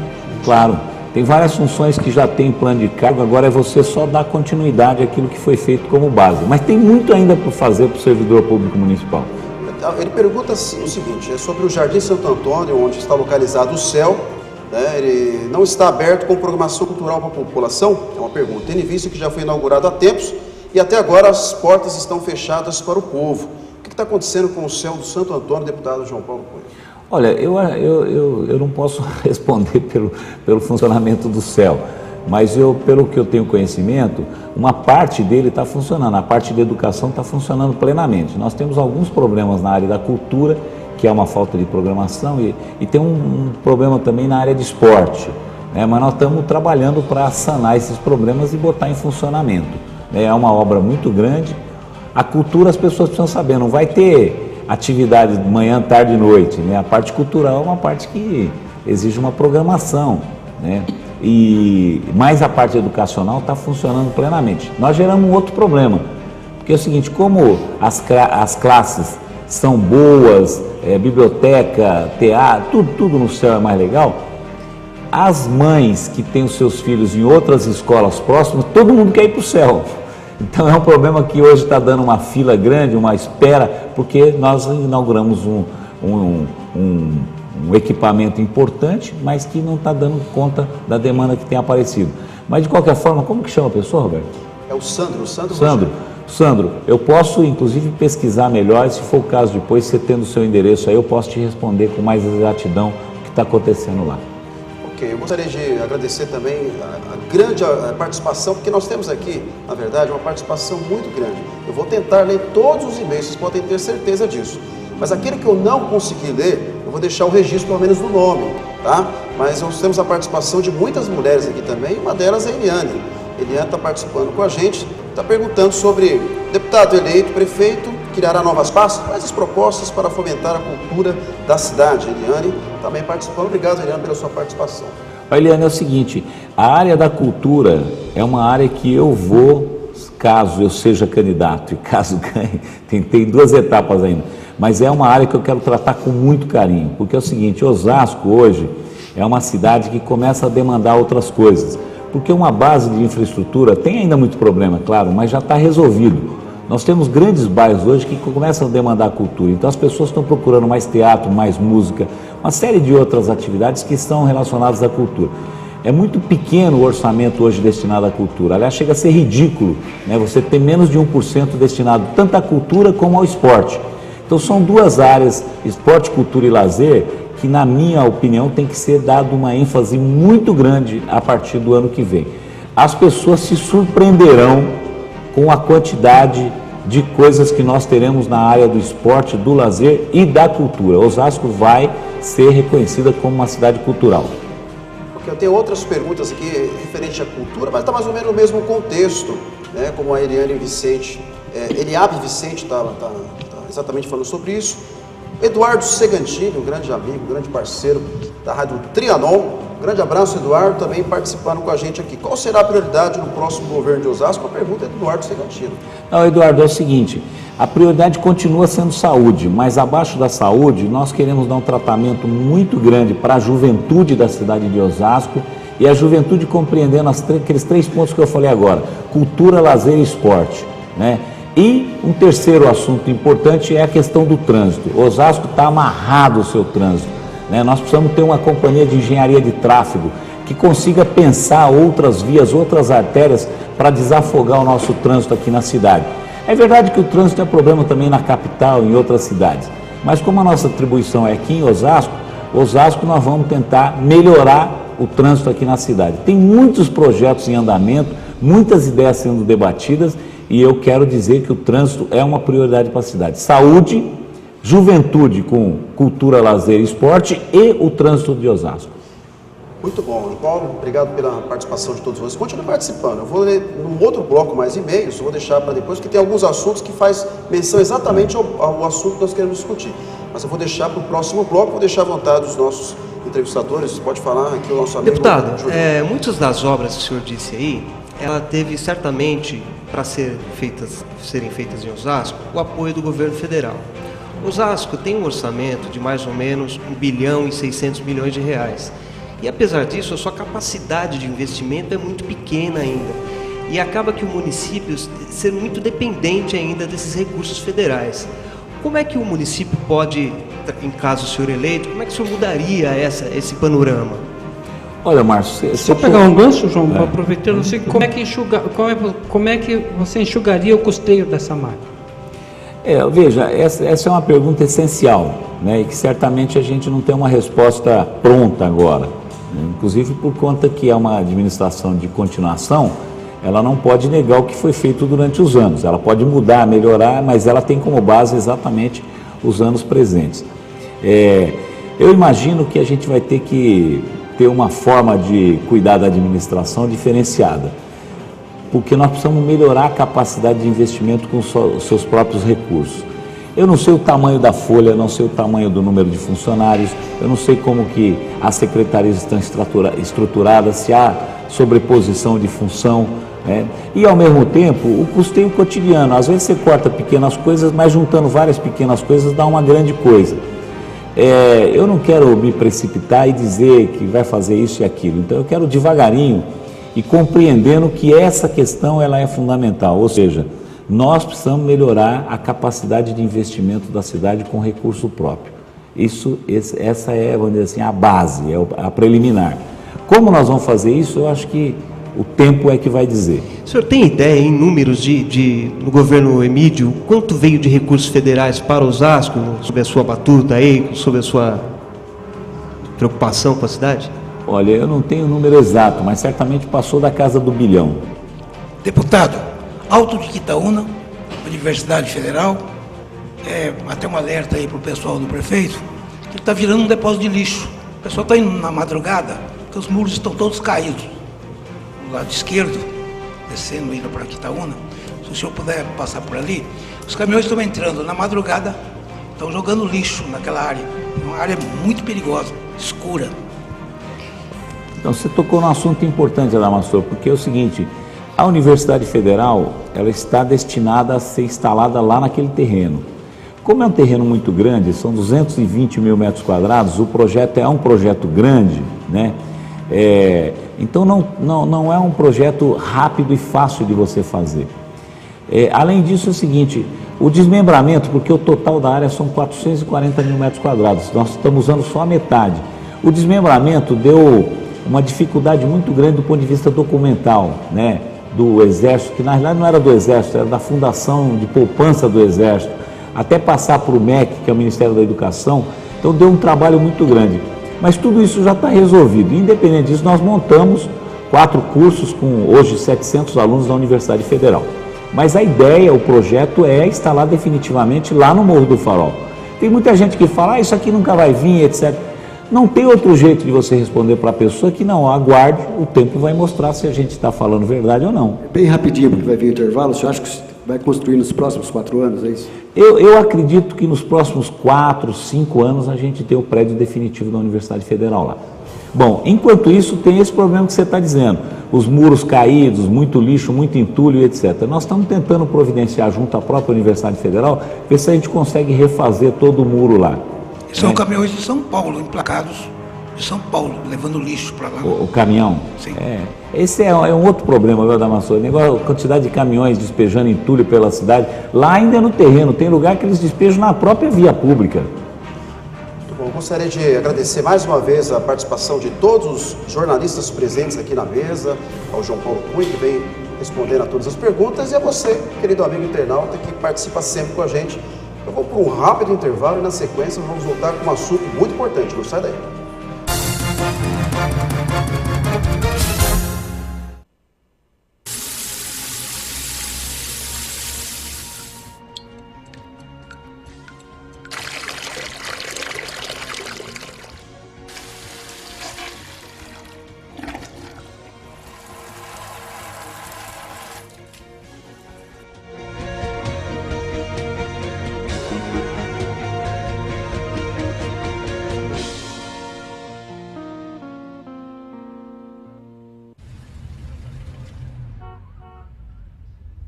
Claro, tem várias funções que já tem plano de cargo, agora é você só dar continuidade àquilo que foi feito como base. Mas tem muito ainda para fazer para o servidor público municipal. Ele pergunta o seguinte, é sobre o Jardim Santo Antônio, onde está localizado o CEL, né? Ele não está aberto com programação cultural para a população? É uma pergunta. Tendo visto que já foi inaugurado há tempos e até agora as portas estão fechadas para o povo. O que está acontecendo com o CEL do Santo Antônio, deputado João Paulo Cunha? Olha, eu não posso responder pelo funcionamento do CEL, mas pelo que eu tenho conhecimento, uma parte dele está funcionando, a parte de educação está funcionando plenamente. Nós temos alguns problemas na área da cultura, que é uma falta de programação, e tem um problema também na área de esporte, né? Mas nós estamos trabalhando para sanar esses problemas e botar em funcionamento, né? É uma obra muito grande. A cultura, as pessoas precisam saber, não vai ter atividade de manhã, tarde e noite, né? A parte cultural é uma parte que exige uma programação, né? Mas a parte educacional está funcionando plenamente. Nós geramos um outro problema, porque é o seguinte, como as classes são boas, biblioteca, teatro, tudo no CEL é mais legal, as mães que têm os seus filhos em outras escolas próximas, todo mundo quer ir para o CEL. Então é um problema que hoje está dando uma fila grande, uma espera, porque nós inauguramos um equipamento importante, mas que não está dando conta da demanda que tem aparecido. Mas de qualquer forma, como que chama a pessoa, Roberto? É o Sandro. Sandro, eu posso inclusive pesquisar melhor, e se for o caso depois, você tendo o seu endereço aí, eu posso te responder com mais exatidão o que está acontecendo lá. Ok, eu gostaria de agradecer também a grande participação, porque nós temos aqui, na verdade, uma participação muito grande. Eu vou tentar ler todos os e-mails, vocês podem ter certeza disso. Mas aquele que eu não consegui ler, eu vou deixar o registro pelo menos do nome, tá? Mas nós temos a participação de muitas mulheres aqui também, uma delas é a Eliane. Eliane está participando com a gente, está perguntando sobre deputado eleito, prefeito, criará novas pastas, quais as propostas para fomentar a cultura da cidade. Eliane também participando. Obrigado, Eliane, pela sua participação. Eliane, é o seguinte, a área da cultura é uma área que eu vou, caso eu seja candidato e caso ganhe, tem duas etapas ainda, mas é uma área que eu quero tratar com muito carinho, porque é o seguinte, Osasco hoje é uma cidade que começa a demandar outras coisas, porque uma base de infraestrutura tem ainda muito problema, claro, mas já está resolvido. Nós temos grandes bairros hoje que começam a demandar cultura, então as pessoas estão procurando mais teatro, mais música, uma série de outras atividades que estão relacionadas à cultura. É muito pequeno o orçamento hoje destinado à cultura, aliás, chega a ser ridículo, né? Você ter menos de 1% destinado tanto à cultura como ao esporte. Então são duas áreas, esporte, cultura e lazer, que na minha opinião tem que ser dado uma ênfase muito grande a partir do ano que vem. As pessoas se surpreenderão com a quantidade de coisas que nós teremos na área do esporte, do lazer e da cultura. Osasco vai ser reconhecida como uma cidade cultural. Eu tenho outras perguntas aqui referente à cultura, mas está mais ou menos no mesmo contexto, né? Como a Eliane Vicente, Eliabe Vicente está exatamente falando sobre isso. Eduardo Segantini, um grande amigo, um grande parceiro da Rádio Trianon. Grande abraço, Eduardo, também participando com a gente aqui. Qual será a prioridade no próximo governo de Osasco? A pergunta é do Eduardo Segantini. Não, Eduardo, é o seguinte, a prioridade continua sendo saúde, mas abaixo da saúde nós queremos dar um tratamento muito grande para a juventude da cidade de Osasco e a juventude compreendendo aqueles 3 pontos que eu falei agora, cultura, lazer e esporte, né? E um terceiro assunto importante é a questão do trânsito. Osasco está amarrado o seu trânsito, né? Nós precisamos ter uma companhia de engenharia de tráfego que consiga pensar outras vias, outras artérias para desafogar o nosso trânsito aqui na cidade. É verdade que o trânsito é problema também na capital e em outras cidades, mas como a nossa atribuição é aqui em Osasco, nós vamos tentar melhorar o trânsito aqui na cidade. Tem muitos projetos em andamento, muitas ideias sendo debatidas e eu quero dizer que o trânsito é uma prioridade para a cidade. Saúde, juventude com cultura, lazer e esporte e o trânsito de Osasco. Muito bom, Paulo, obrigado pela participação de todos vocês. Continue participando. Eu vou ler num outro bloco mais e-mails, eu vou deixar para depois, porque tem alguns assuntos que faz menção exatamente ao assunto que nós queremos discutir. Mas eu vou deixar para o próximo bloco, vou deixar à vontade os nossos entrevistadores. Pode falar aqui o nosso amigo. Deputado, muitas das obras que o senhor disse aí, ela teve certamente, para serem feitas em Osasco, o apoio do governo federal. Osasco tem um orçamento de mais ou menos 1 bilhão e 600 milhões de reais. E apesar disso, a sua capacidade de investimento é muito pequena ainda. E acaba que o município ser muito dependente ainda desses recursos federais. Como é que o município pode, em caso do senhor eleito, como é que o senhor mudaria esse panorama? Olha, Márcio, só pegar um gancho, João, aproveitando, não sei como é que você enxugaria o custeio dessa máquina? Veja, essa é uma pergunta essencial, né, e que certamente a gente não tem uma resposta pronta agora, né, inclusive por conta que é uma administração de continuação, ela não pode negar o que foi feito durante os anos, ela pode mudar, melhorar, mas ela tem como base exatamente os anos presentes. Eu imagino que a gente vai ter que ter uma forma de cuidar da administração diferenciada, porque nós precisamos melhorar a capacidade de investimento com os seus próprios recursos. Eu não sei o tamanho da folha, não sei o tamanho do número de funcionários, eu não sei como que as secretarias estão estruturadas, se há sobreposição de função, né? E ao mesmo tempo o custeio cotidiano, às vezes você corta pequenas coisas, mas juntando várias pequenas coisas dá uma grande coisa. Eu não quero me precipitar e dizer que vai fazer isso e aquilo, então eu quero devagarinho e compreendendo que essa questão ela é fundamental, ou seja, nós precisamos melhorar a capacidade de investimento da cidade com recurso próprio. Essa é, vamos dizer assim, a base, é a preliminar. Como nós vamos fazer isso, eu acho que o tempo é que vai dizer. O senhor tem ideia em números no governo Emídio, quanto veio de recursos federais para Osasco, sob a sua batuta aí, sob a sua preocupação com a cidade? Olha, eu não tenho o número exato, mas certamente passou da casa do bilhão. Deputado, Alto de Quitaúna, Universidade Federal, até um alerta aí para o pessoal do prefeito, que está virando um depósito de lixo. O pessoal está indo na madrugada, porque os muros estão todos caídos. Do lado esquerdo, descendo, indo para Quitaúna, se o senhor puder passar por ali, os caminhões estão entrando na madrugada, estão jogando lixo naquela área. É uma área muito perigosa, escura. Então, você tocou num assunto importante, Adamastor, porque é o seguinte, a Universidade Federal, ela está destinada a ser instalada lá naquele terreno. Como é um terreno muito grande, são 220 mil metros quadrados, o projeto é um projeto grande, né? Então não é um projeto rápido e fácil de você fazer. Além disso, é o seguinte, o desmembramento, porque o total da área são 440 mil metros quadrados, nós estamos usando só a metade. O desmembramento deu uma dificuldade muito grande do ponto de vista documental, né, do Exército, que na realidade não era do Exército, era da Fundação de Poupança do Exército, até passar para o MEC, que é o Ministério da Educação, então deu um trabalho muito grande. Mas tudo isso já está resolvido. Independente disso, nós montamos 4 cursos com hoje 700 alunos da Universidade Federal. Mas a ideia, o projeto é instalar definitivamente lá no Morro do Farol. Tem muita gente que fala, isso aqui nunca vai vir, etc. Não tem outro jeito de você responder para a pessoa que não, aguarde, o tempo vai mostrar se a gente está falando verdade ou não. Bem rapidinho, porque vai vir o intervalo, você acha que vai construir nos próximos 4 anos, é isso? Eu acredito que nos próximos 4, 5 anos a gente tem o prédio definitivo da Universidade Federal lá. Bom, enquanto isso tem esse problema que você está dizendo, os muros caídos, muito lixo, muito entulho, etc. Nós estamos tentando providenciar junto à própria Universidade Federal, ver se a gente consegue refazer todo o muro lá. São caminhões de São Paulo, emplacados de São Paulo, levando lixo para lá. O caminhão? Sim. Esse é um outro problema, viu, Adamastor? A quantidade de caminhões despejando entulho pela cidade. Lá ainda é no terreno, tem lugar que eles despejam na própria via pública. Muito bom, gostaria de agradecer mais uma vez a participação de todos os jornalistas presentes aqui na mesa, ao João Paulo Cunha, que vem respondendo a todas as perguntas, e a você, querido amigo internauta, que participa sempre com a gente. Eu vou para um rápido intervalo e na sequência vamos voltar com um assunto muito importante. Não sai daí.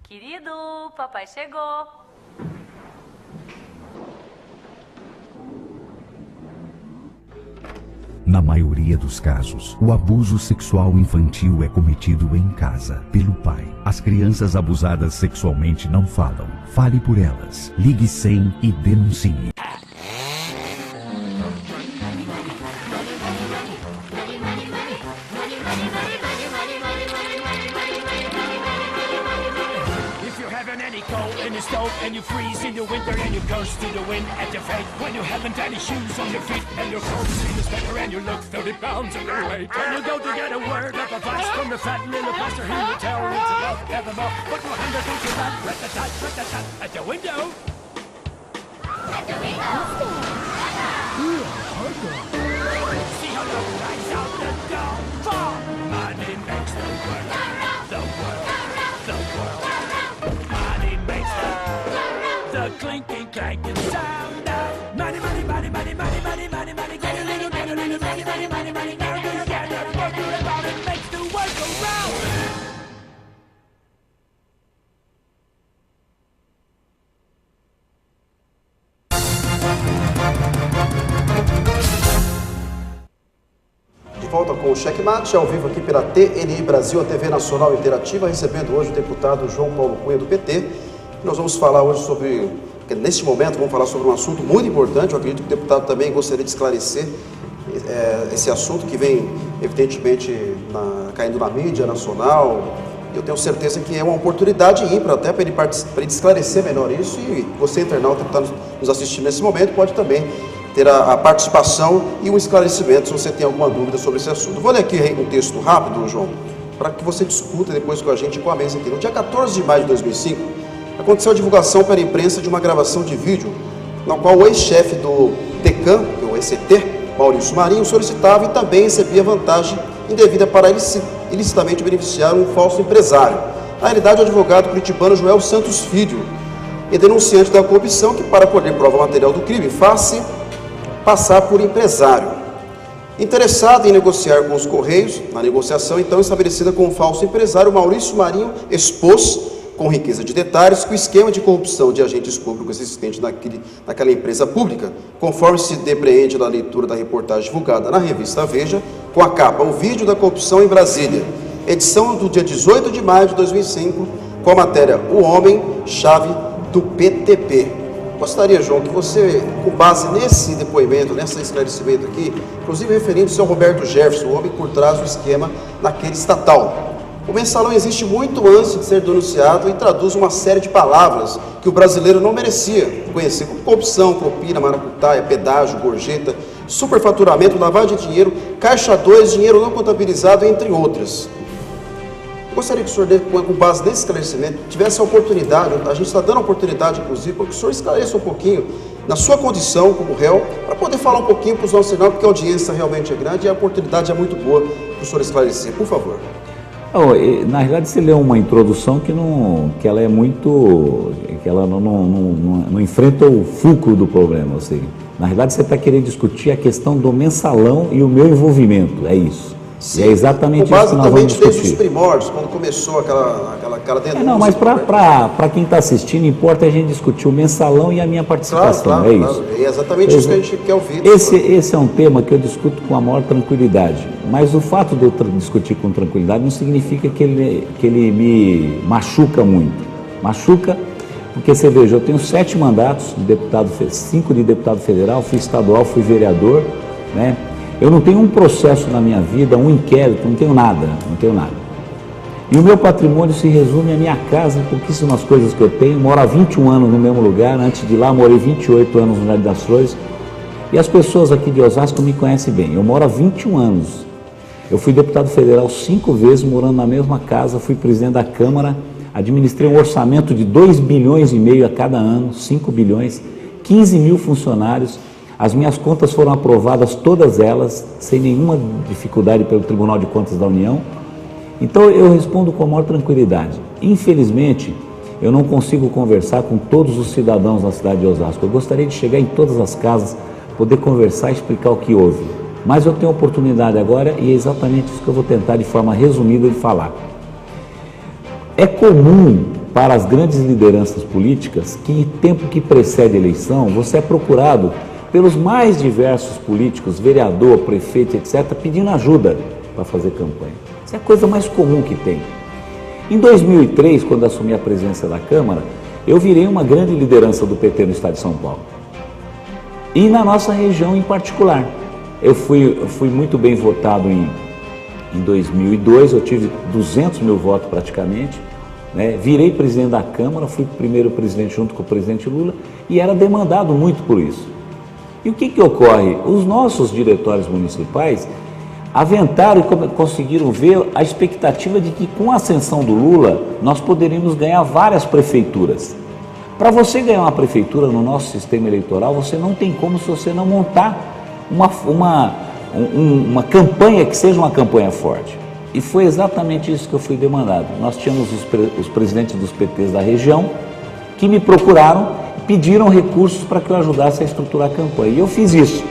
Querido, papai chegou. Na maioria dos casos, o abuso sexual infantil é cometido em casa, pelo pai. As crianças abusadas sexualmente não falam. Fale por elas. Ligue 100 e denuncie. And you freeze in the winter and you curse to the wind at your fate. When you haven't any shoes on your feet and your clothes in the sweater and you look 30 pounds overweight. And you go to get a word of advice from the fat little pastor who will tell you it's about to have them up. Put your hand against your back, rat-a-tat, at the window. At the window. See how love flies out the door. For money makes the world, the world, the world. Money makes the clinking, clanking sound of money, money, money, money, money, money, money, money. Get a little, money, money, money, money. Now together, work around and makes the world go round. De volta com o Checkmate, ao vivo aqui pela TNI Brasil, a TV Nacional Interativa, recebendo hoje o deputado João Paulo Cunha do PT. Nós vamos falar hoje sobre, neste momento, vamos falar sobre um assunto muito importante. Eu acredito que o deputado também gostaria de esclarecer esse assunto que vem, evidentemente, caindo na mídia nacional. Eu tenho certeza que é uma oportunidade ímpar até para ele esclarecer melhor isso. E você, internauta, que está nos assistindo nesse momento, pode também ter a participação e um esclarecimento se você tem alguma dúvida sobre esse assunto. Vou ler aqui um texto rápido, João, para que você discuta depois com a gente, com a mesa aqui. No dia 14 de maio de 2005, aconteceu a divulgação pela imprensa de uma gravação de vídeo, na qual o ex-chefe do DECAM, que é o ECT, Maurício Marinho, solicitava e também recebia vantagem indevida para ilicitamente beneficiar um falso empresário. Na realidade, o advogado curitibano Joel Santos Filho, e denunciante da corrupção que, para colher prova material do crime, faz-se passar por empresário. Interessado em negociar com os Correios, na negociação então estabelecida com o falso empresário, Maurício Marinho expôs, com riqueza de detalhes, que o esquema de corrupção de agentes públicos existente naquela empresa pública, conforme se depreende da leitura da reportagem divulgada na revista Veja, com a capa O Vídeo da Corrupção em Brasília, edição do dia 18 de maio de 2005, com a matéria O Homem-Chave do PTP. Gostaria, João, que você, com base nesse depoimento, nesse esclarecimento aqui, inclusive referindo-se ao Roberto Jefferson, o homem por trás do esquema naquele estatal. O mensalão existe muito antes de ser denunciado e traduz uma série de palavras que o brasileiro não merecia conhecer, como corrupção, propina, maracutaia, pedágio, gorjeta, superfaturamento, lavagem de dinheiro, caixa 2, dinheiro não contabilizado, entre outras. Eu gostaria que o senhor, com base nesse esclarecimento, tivesse a oportunidade, a gente está dando a oportunidade, inclusive, para que o senhor esclareça um pouquinho, na sua condição como réu, para poder falar um pouquinho para os nossos sinais, porque a audiência realmente é grande e a oportunidade é muito boa para o senhor esclarecer. Por favor. Na realidade, você leu uma introdução que ela é muito, que ela não enfrenta o fulcro do problema. Ou seja, na realidade, você está querendo discutir a questão do mensalão e o meu envolvimento, é isso. Sim, e é exatamente isso que nós vamos discutir. Desde os primórdios, quando começou aquela denúncia. Não, mas para quem está assistindo, importa a gente discutir o mensalão e a minha participação, claro, é isso. Claro. É exatamente isso que a gente quer ouvir. Esse é um tema que eu discuto com a maior tranquilidade, mas o fato de eu discutir com tranquilidade não significa que ele me machuca muito. Machuca porque, você veja, eu tenho 7 mandatos de deputado, 5 de deputado federal, fui estadual, fui vereador, né? Eu não tenho um processo na minha vida, um inquérito, não tenho nada. E o meu patrimônio se resume à minha casa e pouquíssimas coisas que eu tenho. Moro há 21 anos no mesmo lugar, antes de lá morei 28 anos no Jardim das Flores. E as pessoas aqui de Osasco me conhecem bem. Eu moro há 21 anos. Eu fui deputado federal 5 vezes, morando na mesma casa, fui presidente da Câmara, administrei um orçamento de 2,5 bilhões a cada ano, 5 bilhões, 15 mil funcionários. As minhas contas foram aprovadas, todas elas, sem nenhuma dificuldade pelo Tribunal de Contas da União. Então eu respondo com a maior tranquilidade. Infelizmente, eu não consigo conversar com todos os cidadãos da cidade de Osasco. Eu gostaria de chegar em todas as casas, poder conversar e explicar o que houve. Mas eu tenho a oportunidade agora e é exatamente isso que eu vou tentar de forma resumida de falar. É comum para as grandes lideranças políticas que em tempo que precede a eleição, você é procurado pelos mais diversos políticos, vereador, prefeito, etc., pedindo ajuda para fazer campanha. Isso é a coisa mais comum que tem. Em 2003, quando assumi a presidência da Câmara, eu virei uma grande liderança do PT no estado de São Paulo. E na nossa região em particular. Eu fui muito bem votado em 2002, eu tive 200 mil votos praticamente, né? Virei presidente da Câmara, fui primeiro presidente junto com o presidente Lula e era demandado muito por isso. E o que ocorre? Os nossos diretórios municipais aventaram e conseguiram ver a expectativa de que com a ascensão do Lula nós poderíamos ganhar várias prefeituras. Para você ganhar uma prefeitura no nosso sistema eleitoral, você não tem como se você não montar uma campanha que seja uma campanha forte. E foi exatamente isso que eu fui demandado. Nós tínhamos os presidentes dos PTs da região que me procuraram, pediram recursos para que eu ajudasse a estruturar a campanha. E eu fiz isso.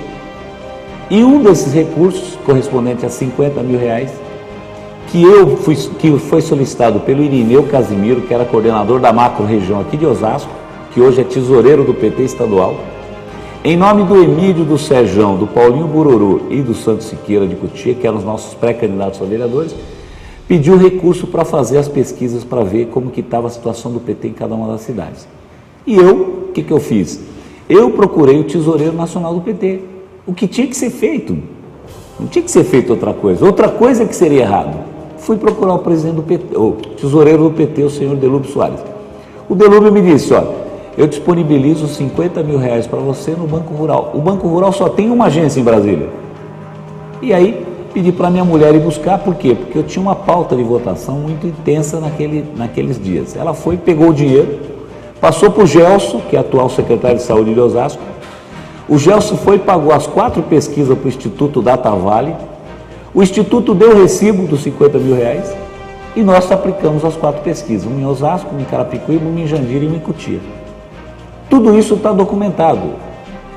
E um desses recursos, correspondente a 50 mil reais, que foi solicitado pelo Irineu Casimiro, que era coordenador da macro-região aqui de Osasco, que hoje é tesoureiro do PT estadual, em nome do Emílio, do Serjão, do Paulinho Bururu e do Santos Siqueira de Cotia, que eram os nossos pré-candidatos a vereadores, pediu recurso para fazer as pesquisas para ver como que estava a situação do PT em cada uma das cidades. E eu, o que eu fiz? Eu procurei o tesoureiro nacional do PT. O que tinha que ser feito? Não tinha que ser feito outra coisa. Outra coisa que seria errado. Fui procurar o presidente do PT, o tesoureiro do PT, o senhor Delúbio Soares. O Delúbio me disse, olha, eu disponibilizo 50 mil reais para você no Banco Rural. O Banco Rural só tem uma agência em Brasília. E aí pedi para minha mulher ir buscar, por quê? Porque eu tinha uma pauta de votação muito intensa naqueles dias. Ela foi, pegou o dinheiro, passou para o Gelson, que é atual secretário de Saúde de Osasco. O Gelson foi e pagou as 4 pesquisas para o Instituto Data Vale. O Instituto deu o recibo dos 50 mil reais e nós aplicamos as 4 pesquisas, uma em Osasco, uma em Carapicuíba, uma em Jandira e uma em Cotia. Tudo isso está documentado.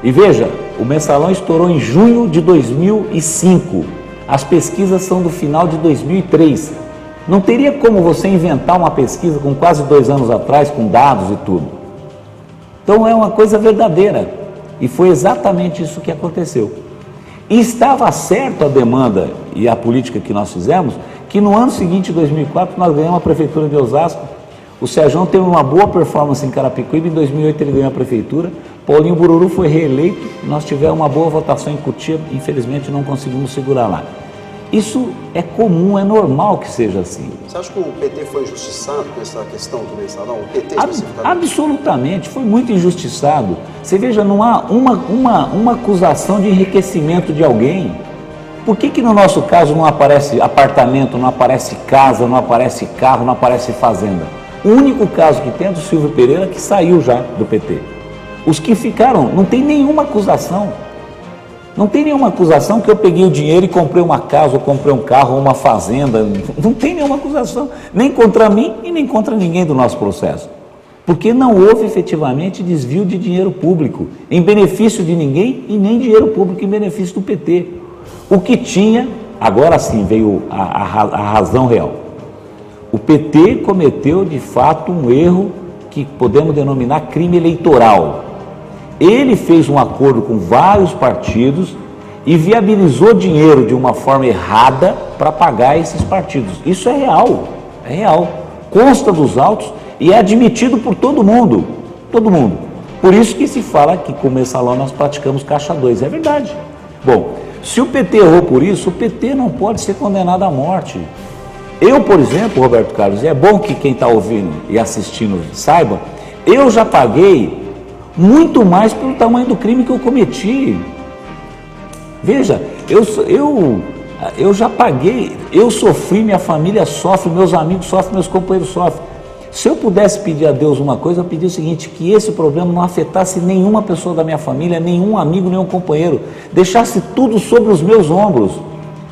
E veja, o mensalão estourou em junho de 2005. As pesquisas são do final de 2003. Não teria como você inventar uma pesquisa com quase 2 anos atrás, com dados e tudo. Então é uma coisa verdadeira. E foi exatamente isso que aconteceu. E estava certo a demanda e a política que nós fizemos, que no ano seguinte, 2004, nós ganhamos a Prefeitura de Osasco. O Sérgio teve uma boa performance em Carapicuíba, em 2008 ele ganhou a prefeitura, Paulinho Bururu foi reeleito, nós tivemos uma boa votação em Cotia, infelizmente não conseguimos segurar lá. Isso é comum, é normal que seja assim. Você acha que o PT foi injustiçado com essa questão do mensalão? O PT especificamente? Absolutamente, foi muito injustiçado. Você veja, não há uma acusação de enriquecimento de alguém. Por que no nosso caso não aparece apartamento, não aparece casa, não aparece carro, não aparece fazenda? O único caso que tem é do Silvio Pereira, que saiu já do PT. Os que ficaram, não tem nenhuma acusação. Não tem nenhuma acusação que eu peguei o dinheiro e comprei uma casa, ou comprei um carro, ou uma fazenda. Não tem nenhuma acusação, nem contra mim e nem contra ninguém do nosso processo. Porque não houve efetivamente desvio de dinheiro público, em benefício de ninguém e nem dinheiro público em benefício do PT. O que tinha, agora sim veio a razão real. O PT cometeu de fato um erro que podemos denominar crime eleitoral. Ele fez um acordo com vários partidos e viabilizou dinheiro de uma forma errada para pagar esses partidos. Isso é real, consta dos autos e é admitido por todo mundo, Por isso que se fala que com o mensalão nós praticamos caixa 2, é verdade. Bom, se o PT errou por isso, o PT não pode ser condenado à morte. Eu, por exemplo, Roberto Carlos, e é bom que quem está ouvindo e assistindo saiba, eu já paguei muito mais pelo tamanho do crime que eu cometi. Veja, eu já paguei, eu sofri, minha família sofre, meus amigos sofrem, meus companheiros sofrem. Se eu pudesse pedir a Deus uma coisa, eu pedi o seguinte, que esse problema não afetasse nenhuma pessoa da minha família, nenhum amigo, nenhum companheiro, deixasse tudo sobre os meus ombros,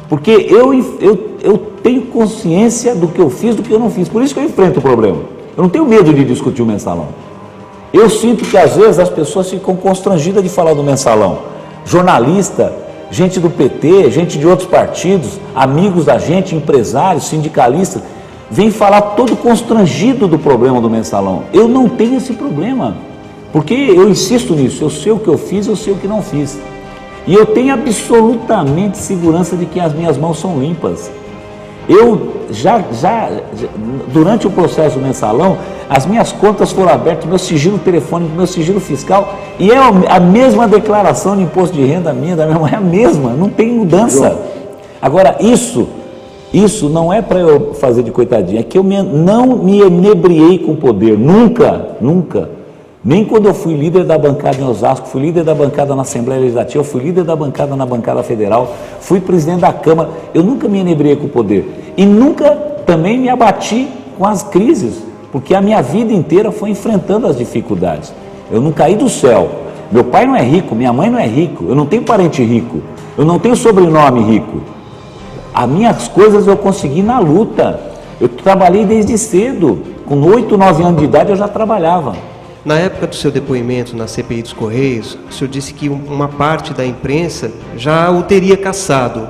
porque eu tenho consciência do que eu fiz, do que eu não fiz, por isso que eu enfrento o problema. Eu não tenho medo de discutir o mensalão. Eu sinto que às vezes as pessoas ficam constrangidas de falar do mensalão. Jornalista, gente do PT, gente de outros partidos, amigos da gente, empresários, sindicalistas, vem falar todo constrangido do problema do mensalão. Eu não tenho esse problema, porque eu insisto nisso, eu sei o que eu fiz, eu sei o que não fiz. E eu tenho absolutamente segurança de que as minhas mãos são limpas. Eu durante o processo do mensalão, as minhas contas foram abertas, meu sigilo telefônico, meu sigilo fiscal, e é a mesma declaração de imposto de renda minha, da minha mãe, é a mesma, não tem mudança. Agora, isso não é para eu fazer de coitadinha, é que eu não me enebriei com o poder, nunca. Nem quando eu fui líder da bancada em Osasco, fui líder da bancada na Assembleia Legislativa, fui líder da bancada na bancada federal, fui presidente da Câmara, eu nunca me enebriei com o poder. E nunca também me abati com as crises, porque a minha vida inteira foi enfrentando as dificuldades. Eu não caí do céu. Meu pai não é rico, minha mãe não é rico, eu não tenho parente rico, eu não tenho sobrenome rico. As minhas coisas eu consegui na luta. Eu trabalhei desde cedo, com 8, 9 anos de idade eu já trabalhava. Na época do seu depoimento na CPI dos Correios, o senhor disse que uma parte da imprensa já o teria caçado.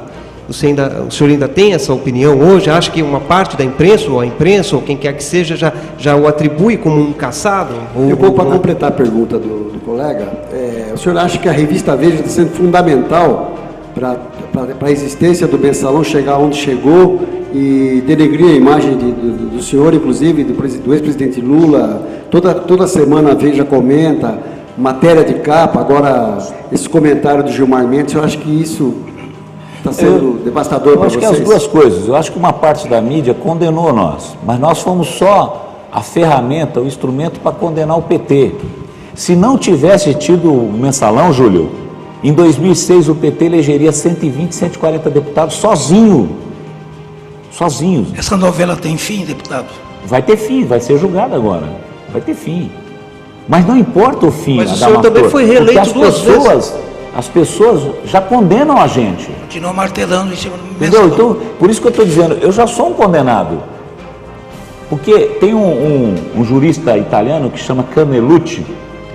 O senhor ainda tem essa opinião hoje? Acha que uma parte da imprensa, ou a imprensa, ou quem quer que seja, já o atribui como um caçado? Para completar a pergunta do colega, o senhor acha que a revista Veja está sendo fundamental para a existência do mensalão chegar onde chegou e denegrir a imagem do senhor, inclusive, do ex-presidente Lula? Toda semana a Veja comenta, matéria de capa, agora esse comentário do Gilmar Mendes, eu acho que isso está sendo devastador para vocês. Eu acho que as duas coisas. Eu acho que uma parte da mídia condenou nós, mas nós fomos só a ferramenta, o instrumento para condenar o PT. Se não tivesse tido o mensalão, Júlio, em 2006 o PT elegeria 120, 140 deputados sozinhos. Essa novela tem fim, deputado? Vai ter fim, vai ser julgada agora. Vai ter fim. Mas não importa o fim. Mas o senhor também foi reeleito duas vezes. As pessoas já condenam a gente. Continua martelando em cima do mensalão. Entendeu? Então, por isso que eu estou dizendo, eu já sou um condenado. Porque tem um jurista italiano que chama Canelucci,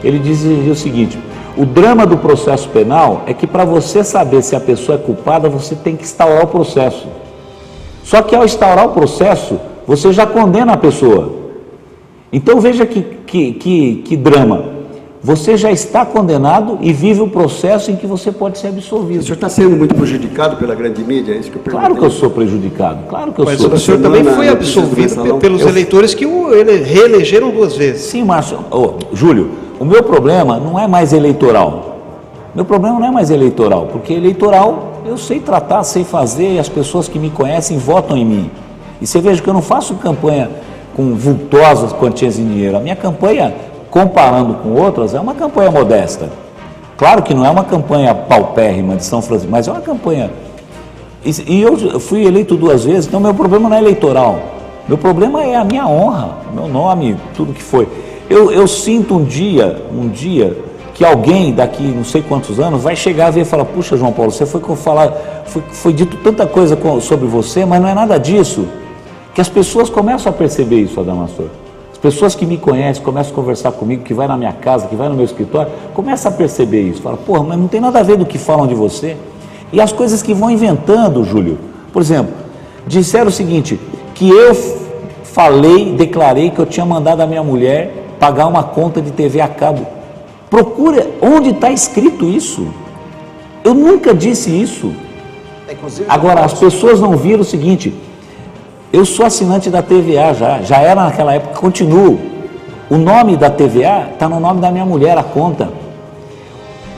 ele dizia o seguinte: o drama do processo penal é que para você saber se a pessoa é culpada, você tem que instaurar o processo. Só que ao instaurar o processo, você já condena a pessoa. Então veja que drama. você já está condenado e vive o processo em que você pode ser absolvido. O senhor está sendo muito prejudicado pela grande mídia, é isso que eu perguntei? Claro que eu sou prejudicado, claro que eu Mas sou. o senhor também foi absolvido pelos eleitores que o reelegeram 2 vezes. Sim, Márcio. Júlio, o meu problema não é mais eleitoral. Meu problema não é mais eleitoral, porque eleitoral eu sei tratar, sei fazer, e as pessoas que me conhecem votam em mim. E você veja que eu não faço campanha com vultosas quantias de dinheiro. A minha campanha, comparando com outras, é uma campanha modesta. Claro que não é uma campanha paupérrima de São Francisco, mas é uma campanha. E eu fui eleito 2 vezes, então meu problema não é eleitoral. Meu problema é a minha honra, meu nome, tudo que foi. Eu sinto um dia que alguém daqui não sei quantos anos vai chegar a ver e falar: puxa, João Paulo, você foi dito tanta coisa sobre você, mas não é nada disso. Que as pessoas começam a perceber isso, Adamastor. As pessoas que me conhecem, começam a conversar comigo, que vai na minha casa, que vai no meu escritório, começam a perceber isso. Fala: porra, mas não tem nada a ver do que falam de você. E as coisas que vão inventando, Júlio. Por exemplo, disseram o seguinte, que eu declarei que eu tinha mandado a minha mulher pagar uma conta de TV a cabo. Procura onde está escrito isso. Eu nunca disse isso. Agora, as pessoas não viram o seguinte: eu sou assinante da TVA já era naquela época, continuo. O nome da TVA está no nome da minha mulher, a conta.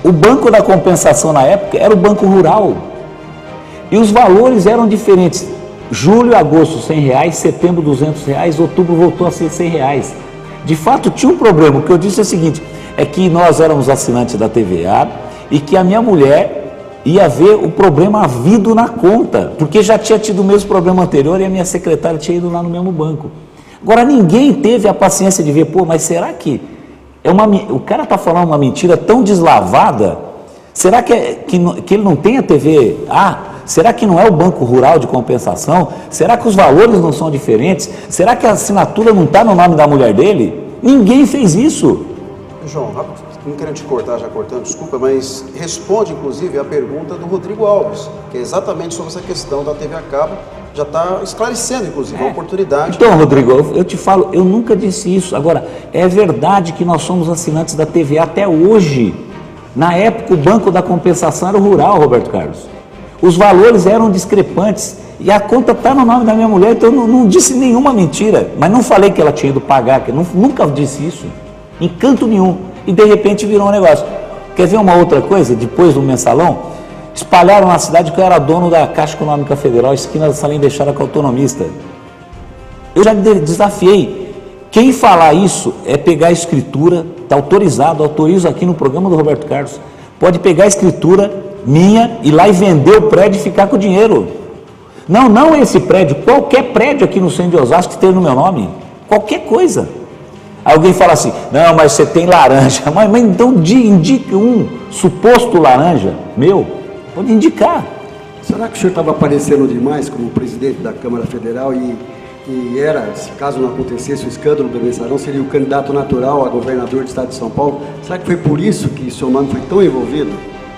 O banco da compensação na época era o Banco Rural. E os valores eram diferentes. Julho, agosto, R$100, setembro, R$200, outubro voltou a ser R$100. De fato, tinha um problema. O que eu disse é o seguinte, é que nós éramos assinantes da TVA e que a minha mulher ia ver o problema havido na conta, porque já tinha tido o mesmo problema anterior e a minha secretária tinha ido lá no mesmo banco. Agora, ninguém teve a paciência de ver, pô, mas será que o cara está falando uma mentira tão deslavada? Será que ele não tem a TVA? Será que não é o Banco Rural de compensação? Será que os valores não são diferentes? Será que a assinatura não está no nome da mulher dele? Ninguém fez isso. João, não querendo te cortar, já cortando, desculpa, mas responde inclusive a pergunta do Rodrigo Alves, que é exatamente sobre essa questão da TV a cabo, já está esclarecendo inclusive a oportunidade. Então, Rodrigo, eu te falo, eu nunca disse isso. Agora, é verdade que nós somos assinantes da TVA até hoje. Na época, o Banco da Compensação era o Rural, Roberto Carlos. Os valores eram discrepantes e a conta está no nome da minha mulher, então eu não disse nenhuma mentira, mas não falei que ela tinha ido pagar, que nunca disse isso, em canto nenhum, e de repente virou um negócio. Quer ver uma outra coisa? Depois do mensalão, espalharam na cidade que eu era dono da Caixa Econômica Federal, esquina da Salim deixaram com autonomista. Eu já desafiei. Quem falar isso é pegar a escritura, está autorizado, autorizo aqui no programa do Roberto Carlos, pode pegar a escritura minha, ir lá e vender o prédio e ficar com o dinheiro. Não esse prédio, qualquer prédio aqui no centro de Osasco que esteja no meu nome, qualquer coisa. Aí alguém fala assim, não, mas você tem laranja, mas então indique um suposto laranja meu, pode indicar. Será que o senhor estava aparecendo demais como presidente da Câmara Federal e era, se caso não acontecesse o escândalo do mensalão, seria o candidato natural a governador do estado de São Paulo? Será que foi por isso que seu nome foi tão envolvido?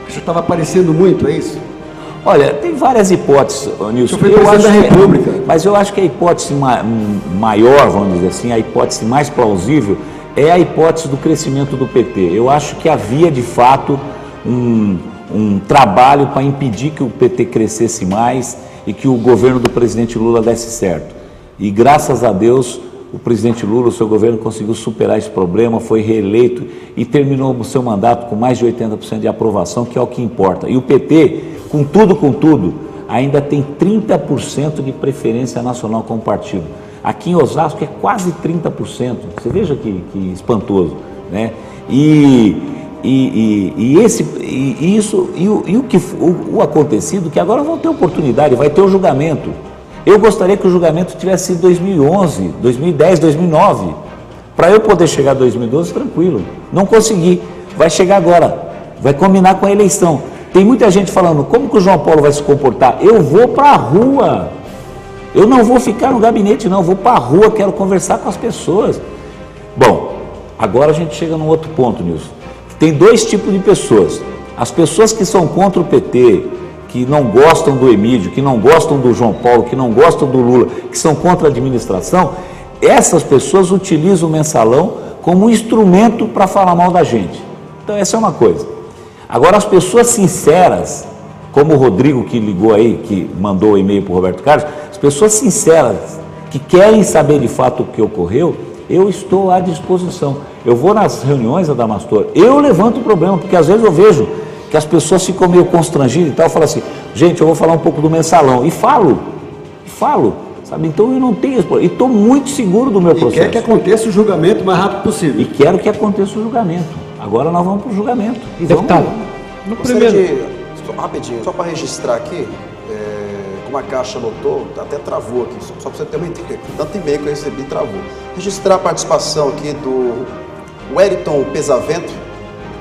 O senhor estava aparecendo muito, é isso? Olha, tem várias hipóteses, Nilson. O senhor foi presidente da República. Mas eu acho que a hipótese maior, vamos dizer assim, a hipótese mais plausível é a hipótese do crescimento do PT. Eu acho que havia, de fato, um trabalho para impedir que o PT crescesse mais e que o governo do presidente Lula desse certo. E, graças a Deus, o presidente Lula, o seu governo, conseguiu superar esse problema, foi reeleito e terminou o seu mandato com mais de 80% de aprovação, que é o que importa. E o PT, com tudo, ainda tem 30% de preferência nacional como partido. Aqui em Osasco é quase 30%. Você veja que espantoso, né? O acontecido, que agora vão ter oportunidade, vai ter o julgamento. Eu gostaria que o julgamento tivesse sido 2011, 2010, 2009, para eu poder chegar em 2012 tranquilo. Não consegui, vai chegar agora, vai combinar com a eleição. Tem muita gente falando, como que o João Paulo vai se comportar? Eu vou para a rua, eu não vou ficar no gabinete não, eu vou para a rua, quero conversar com as pessoas. Bom, agora a gente chega num outro ponto, Nilson. Tem 2 tipos de pessoas, as pessoas que são contra o PT, que não gostam do Emílio, que não gostam do João Paulo, que não gostam do Lula, que são contra a administração, essas pessoas utilizam o mensalão como um instrumento para falar mal da gente. Então essa é uma coisa. Agora as pessoas sinceras, como o Rodrigo que ligou aí, que mandou o e-mail para o Roberto Carlos, as pessoas sinceras que querem saber de fato o que ocorreu, eu estou à disposição. Eu vou nas reuniões, Adamastor, eu levanto o problema, porque às vezes eu vejo que as pessoas ficam meio constrangidas e tal, eu falo assim, gente, eu vou falar um pouco do mensalão, e falo, sabe? Então eu não tenho, e estou muito seguro do meu processo. E quer que aconteça o julgamento o mais rápido possível. E quero que aconteça o julgamento. Agora nós vamos para o julgamento. E deputado, no primeiro... rapidinho, só para registrar aqui, como a Caixa notou, até travou aqui, só para você ter uma ideia, tanto e-mail que eu recebi, travou. Registrar a participação aqui do Wellington Pesavento,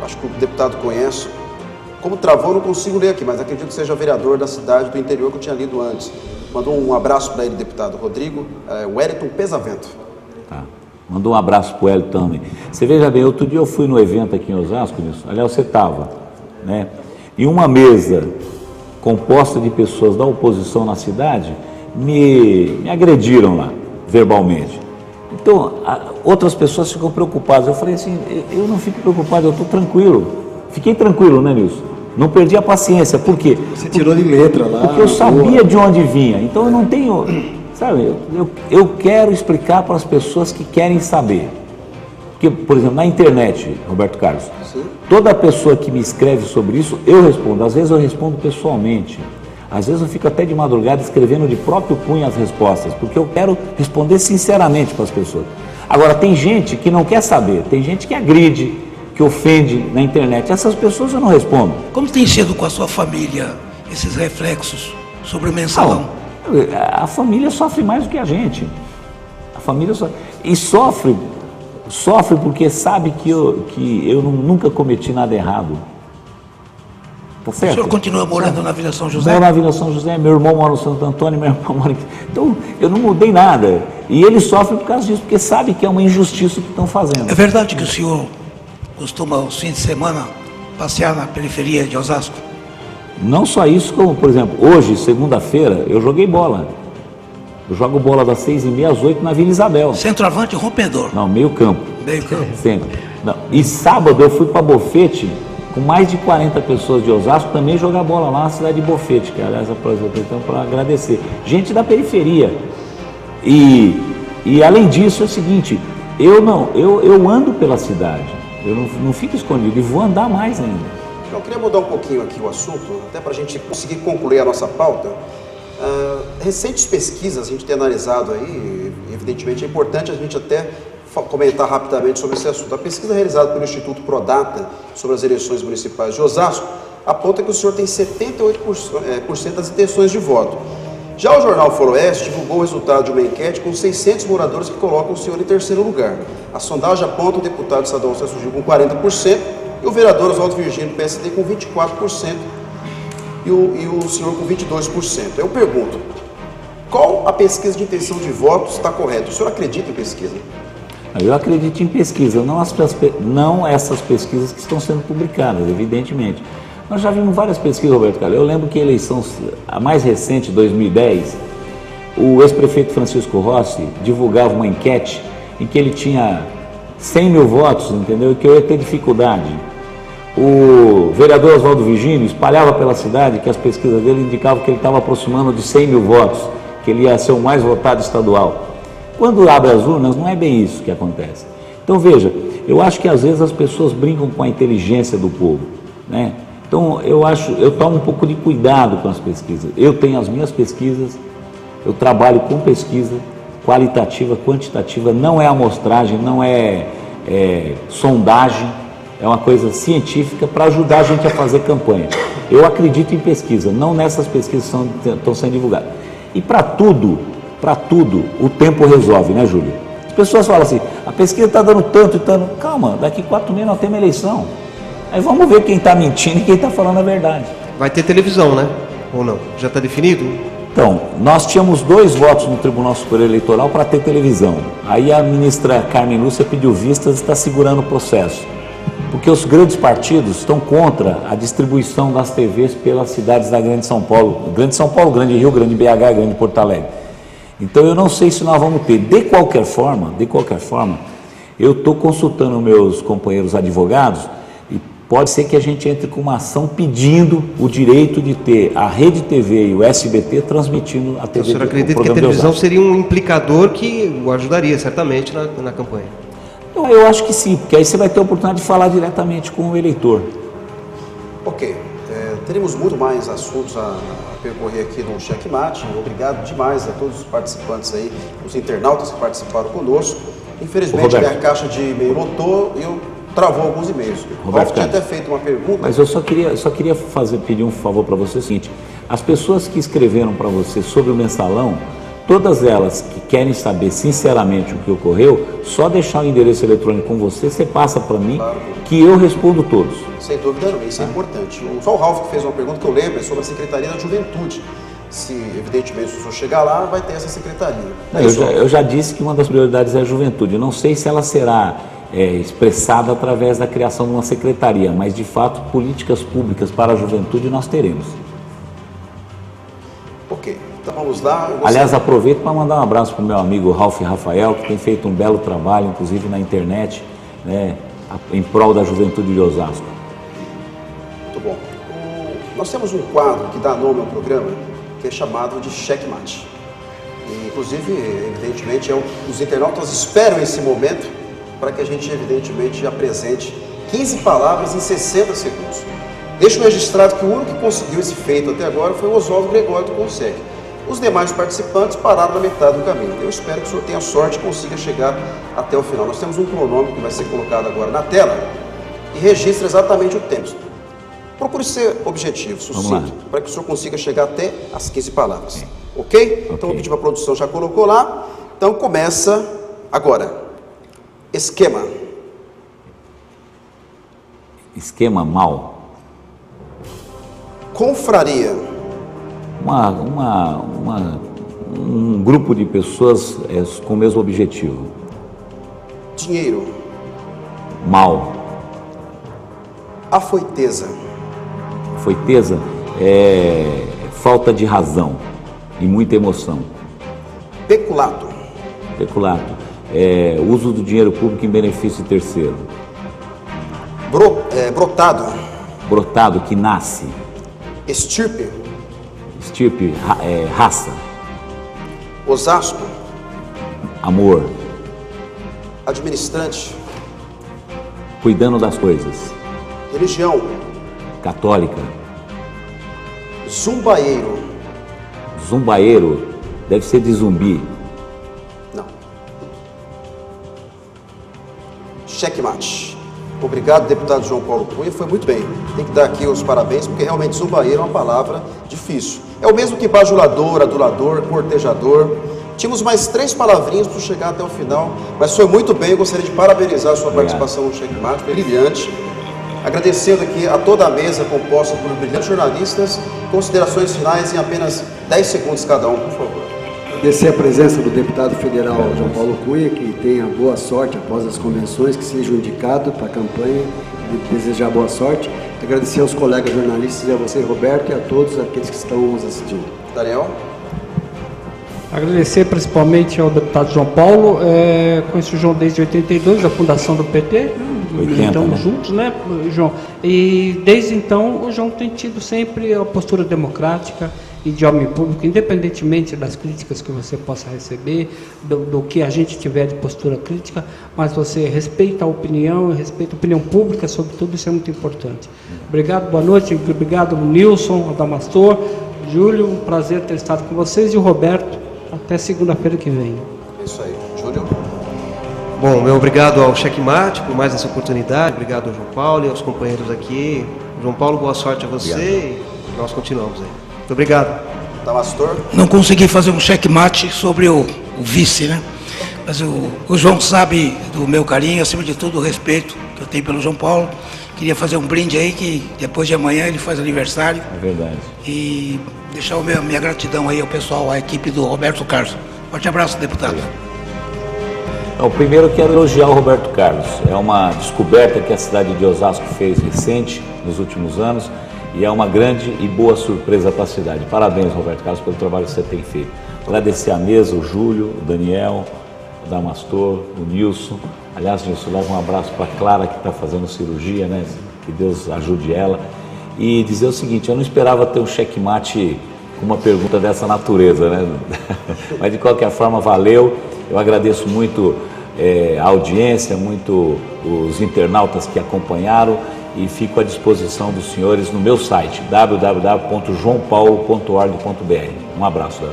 acho que o deputado conhece. Como travou, não consigo ler aqui, mas acredito que seja vereador da cidade do interior que eu tinha lido antes. Mandou um abraço para ele, deputado Rodrigo, Wellington Pesavento. Tá. Mandou um abraço para o Wellington também. Você veja bem, outro dia eu fui no evento aqui em Osasco, aliás, você estava, né? E uma mesa composta de pessoas da oposição na cidade me agrediram lá, verbalmente. Então, outras pessoas ficam preocupadas. Eu falei assim, eu não fico preocupado, eu estou tranquilo. Fiquei tranquilo, né, Nilson? Não perdi a paciência. Por quê? Você tirou de letra lá. Porque eu sabia de onde vinha. Então eu não tenho... Sabe, eu quero explicar para as pessoas que querem saber. Porque, por exemplo, na internet, Roberto Carlos, sim, toda pessoa que me escreve sobre isso, eu respondo. Às vezes eu respondo pessoalmente. Às vezes eu fico até de madrugada escrevendo de próprio punho as respostas, porque eu quero responder sinceramente para as pessoas. Agora, tem gente que não quer saber, tem gente que agride, que ofende na internet. Essas pessoas eu não respondo. Como tem sido com a sua família esses reflexos sobre o mensalão? A família sofre mais do que a gente. A família sofre. E sofre porque sabe que eu nunca cometi nada errado. Tá certo? O senhor continua morando na Vila São José? Moro na Vila São José, meu irmão mora no Santo Antônio, meu irmão mora aqui. Então, eu não mudei nada. E ele sofre por causa disso, porque sabe que é uma injustiça que estão fazendo. É verdade que o senhor costuma, aos fins de semana, passear na periferia de Osasco? Não só isso, como, por exemplo, hoje, segunda-feira, eu joguei bola. Eu jogo bola das 6h30 às 8h na Vila Isabel. Centroavante ou rompedor? Não, meio campo. Meio campo. Sempre. Não. E sábado eu fui para Bofete, com mais de 40 pessoas de Osasco, também jogar bola lá na cidade de Bofete, que aliás então para agradecer. Gente da periferia. E além disso é o seguinte, eu ando pela cidade, eu não fico escondido e vou andar mais ainda. Eu queria mudar um pouquinho aqui o assunto, até para a gente conseguir concluir a nossa pauta. Recentes pesquisas a gente tem analisado aí, evidentemente é importante a gente até comentar rapidamente sobre esse assunto. A pesquisa realizada pelo Instituto Prodata sobre as eleições municipais de Osasco aponta que o senhor tem 78% das intenções de voto. Já o jornal Foroeste divulgou o resultado de uma enquete com 600 moradores que colocam o senhor em terceiro lugar. A sondagem aponta o deputado estadual Celso Gil com 40% e o vereador Oswaldo Virgínio do PSD com 24% e o senhor com 22%. Eu pergunto, qual a pesquisa de intenção de votos está correta? O senhor acredita em pesquisa? Eu acredito em pesquisa, não essas pesquisas que estão sendo publicadas, evidentemente. Nós já vimos várias pesquisas, Roberto Carlos. Eu lembro que a eleição, a mais recente, 2010, o ex-prefeito Francisco Rossi divulgava uma enquete em que ele tinha 100 mil votos, entendeu? E que eu ia ter dificuldade. O vereador Oswaldo Virgínio espalhava pela cidade que as pesquisas dele indicavam que ele estava aproximando de 100 mil votos, que ele ia ser o mais votado estadual. Quando abre as urnas, não é bem isso que acontece. Então veja, eu acho que às vezes as pessoas brincam com a inteligência do povo, né? Então eu tomo um pouco de cuidado com as pesquisas. Eu tenho as minhas pesquisas, eu trabalho com pesquisa qualitativa, quantitativa, não é amostragem, não é sondagem, é uma coisa científica para ajudar a gente a fazer campanha. Eu acredito em pesquisa, não nessas pesquisas que estão sendo divulgadas. E para tudo, o tempo resolve, né, Júlio? As pessoas falam assim, a pesquisa está dando tanto e tanto. Calma, daqui 4 meses nós temos eleição. Aí vamos ver quem está mentindo e quem está falando a verdade. Vai ter televisão, né? Ou não? Já está definido? Então, nós tínhamos 2 votos no Tribunal Superior Eleitoral para ter televisão. Aí a ministra Carmen Lúcia pediu vistas e está segurando o processo. Porque os grandes partidos estão contra a distribuição das TVs pelas cidades da Grande São Paulo. Grande São Paulo, Grande Rio, Grande BH, Grande Porto Alegre. Então eu não sei se nós vamos ter. De qualquer forma, Eu estou consultando meus companheiros advogados e pode ser que a gente entre com uma ação pedindo o direito de ter a Rede TV e o SBT transmitindo a TV. O senhor acredita que a televisão seria um implicador que o ajudaria certamente na campanha? Eu acho que sim, porque aí você vai ter a oportunidade de falar diretamente com o eleitor. Ok, teremos muito mais assuntos a percorrer aqui no Checkmate. Obrigado demais a todos os participantes aí, os internautas que participaram conosco. Infelizmente, minha caixa de e-mail lotou e eu travou alguns e-mails. Roberto tinha até feito uma pergunta. Mas eu só queria pedir um favor para você, é o seguinte: as pessoas que escreveram para você sobre o mensalão, todas elas que querem saber sinceramente o que ocorreu, só deixar o endereço eletrônico com você, você passa para mim, claro, que eu respondo todos. Sem dúvida não, isso é importante. Só o Ralf que fez uma pergunta que eu lembro, é sobre a Secretaria da Juventude. Se, evidentemente, se o senhor chegar lá, vai ter essa secretaria. Eu já disse que uma das prioridades é a juventude. Eu não sei se ela será expressada através da criação de uma secretaria, mas, de fato, políticas públicas para a juventude nós teremos. Ok, então vamos lá. Aliás, aproveito para mandar um abraço para o meu amigo Ralf Rafael, que tem feito um belo trabalho, inclusive na internet, né, em prol da juventude de Osasco. Muito bom. Nós temos um quadro que dá nome ao programa, que é chamado de Checkmate. E, inclusive, evidentemente, os internautas esperam esse momento para que a gente, evidentemente, apresente 15 palavras em 60 segundos. Deixo registrado que o único que conseguiu esse feito até agora foi o Oswaldo Gregório do Consegue. Os demais participantes pararam na metade do caminho. Eu espero que o senhor tenha sorte e consiga chegar até o final. Nós temos um cronômetro que vai ser colocado agora na tela e registra exatamente o tempo. Procure ser objetivo, sucinto, para que o senhor consiga chegar até as 15 palavras. Ok? Então, o vídeo da produção já colocou lá. Então, começa agora. Esquema. Esquema mal. Confraria. Um grupo de pessoas com o mesmo objetivo. Dinheiro. Mal. Afoiteza. Afoiteza é falta de razão e muita emoção. Peculato. Peculato é uso do dinheiro público em benefício de terceiro. Brotado. Brotado, que nasce. Estirpe. Estirpe, raça. Osasco. Amor. Administrante. Cuidando das coisas. Religião. Católica. Zumbaeiro. Zumbaeiro deve ser de zumbi. Não. Checkmate. Obrigado, deputado João Paulo Cunha, foi muito bem. Tem que dar aqui os parabéns, porque realmente zumbaeiro é uma palavra difícil. É o mesmo que bajulador, adulador, cortejador. Tínhamos mais 3 palavrinhas para chegar até o final, mas foi muito bem. Eu gostaria de parabenizar a sua participação no Checkmate, foi brilhante. Agradecendo aqui a toda a mesa composta por brilhantes jornalistas. Considerações finais em apenas 10 segundos cada um, por favor. Agradecer a presença do deputado federal João Paulo Cunha, que tenha boa sorte após as convenções, que seja indicado para a campanha, e desejar boa sorte. Agradecer aos colegas jornalistas e a você, Roberto, e a todos aqueles que estão nos assistindo. Daniel? Agradecer principalmente ao deputado João Paulo, conheço o João desde 82, da fundação do PT, 80, então né? Juntos, né, João? E desde então o João tem tido sempre a postura democrática e de homem público, independentemente das críticas que você possa receber, do que a gente tiver de postura crítica, mas você respeita a opinião, respeita a opinião pública, sobretudo, isso é muito importante. Obrigado, boa noite, obrigado Nilson, Adamastor, Júlio, um prazer ter estado com vocês, e o Roberto, até segunda-feira que vem. É isso aí, Júlio. Bom, meu obrigado ao Checkmate por mais essa oportunidade, obrigado ao João Paulo e aos companheiros aqui. João Paulo, boa sorte a você e nós continuamos aí. Muito obrigado. Damastor? Não consegui fazer um checkmate sobre o vice, né? Mas o João sabe do meu carinho, acima de tudo o respeito que eu tenho pelo João Paulo. Queria fazer um brinde aí, que depois de amanhã ele faz aniversário. É verdade. E deixar a minha gratidão aí ao pessoal, à equipe do Roberto Carlos. Forte abraço, deputado. Então, primeiro eu quero elogiar o Roberto Carlos. É uma descoberta que a cidade de Osasco fez recente, nos últimos anos, e é uma grande e boa surpresa para a cidade. Parabéns, Roberto Carlos, pelo trabalho que você tem feito. Agradecer à mesa, o Júlio, o Daniel, o Damastor, o Nilson, Aliás, Nilson, leva um abraço para a Clara, que está fazendo cirurgia, né? Que Deus ajude ela. E dizer o seguinte, eu não esperava ter um checkmate com uma pergunta dessa natureza, né? Mas de qualquer forma, valeu. Eu agradeço muito a audiência, muito os internautas que acompanharam e fico à disposição dos senhores no meu site, www.joaopaulo.org.br. Um abraço.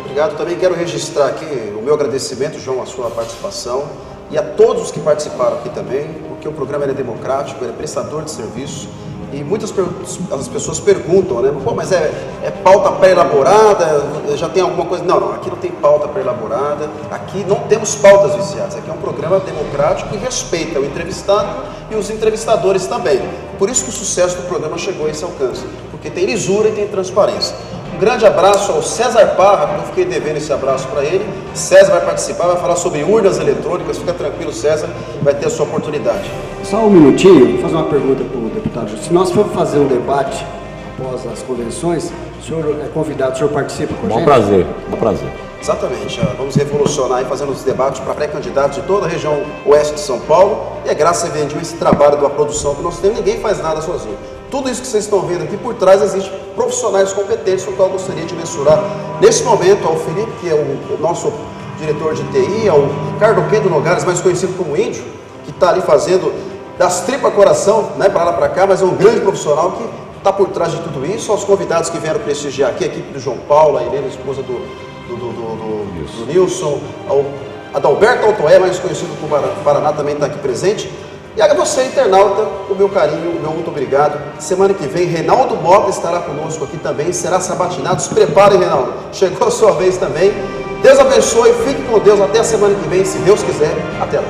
Obrigado. Também quero registrar aqui o meu agradecimento, João, à sua participação e a todos os que participaram aqui também, porque o programa é democrático, ele é prestador de serviço. E muitas as pessoas perguntam, né? Pô, mas é pauta pré-elaborada? Já tem alguma coisa? Não, aqui não tem pauta pré-elaborada. Aqui não temos pautas viciadas. Aqui é um programa democrático que respeita o entrevistado e os entrevistadores também. Por isso que o sucesso do programa chegou a esse alcance, porque tem lisura e tem transparência. Um grande abraço ao César Parra, porque eu fiquei devendo esse abraço para ele. César vai participar, vai falar sobre urnas eletrônicas. Fica tranquilo, César, vai ter a sua oportunidade. Só um minutinho, vou fazer uma pergunta para o deputado. Se nós formos fazer um debate após as convenções, o senhor é convidado, o senhor participa com a gente? Bom prazer. Exatamente, vamos revolucionar e fazendo os debates para pré-candidatos de toda a região oeste de São Paulo. E é graças a esse trabalho da produção que nós temos, ninguém faz nada sozinho. Tudo isso que vocês estão vendo aqui por trás existe profissionais competentes, o qual eu gostaria de mensurar nesse momento ao Felipe, que é o nosso diretor de TI, ao Ricardo Pedro Nogales, mais conhecido como Índio, que está ali fazendo das tripas coração, né, para lá para cá, mas é um grande profissional que está por trás de tudo isso. Aos convidados que vieram prestigiar aqui, a equipe do João Paulo, a Helena, a esposa do Nilson, ao Adalberto Altoé, mais conhecido como Paraná, também está aqui presente. E a você, internauta, o meu carinho, o meu muito obrigado. Semana que vem, Reinaldo Mota estará conosco aqui também, será sabatinado. Se preparem, Reinaldo, chegou a sua vez também. Deus abençoe, fique com Deus até a semana que vem, se Deus quiser. Até lá.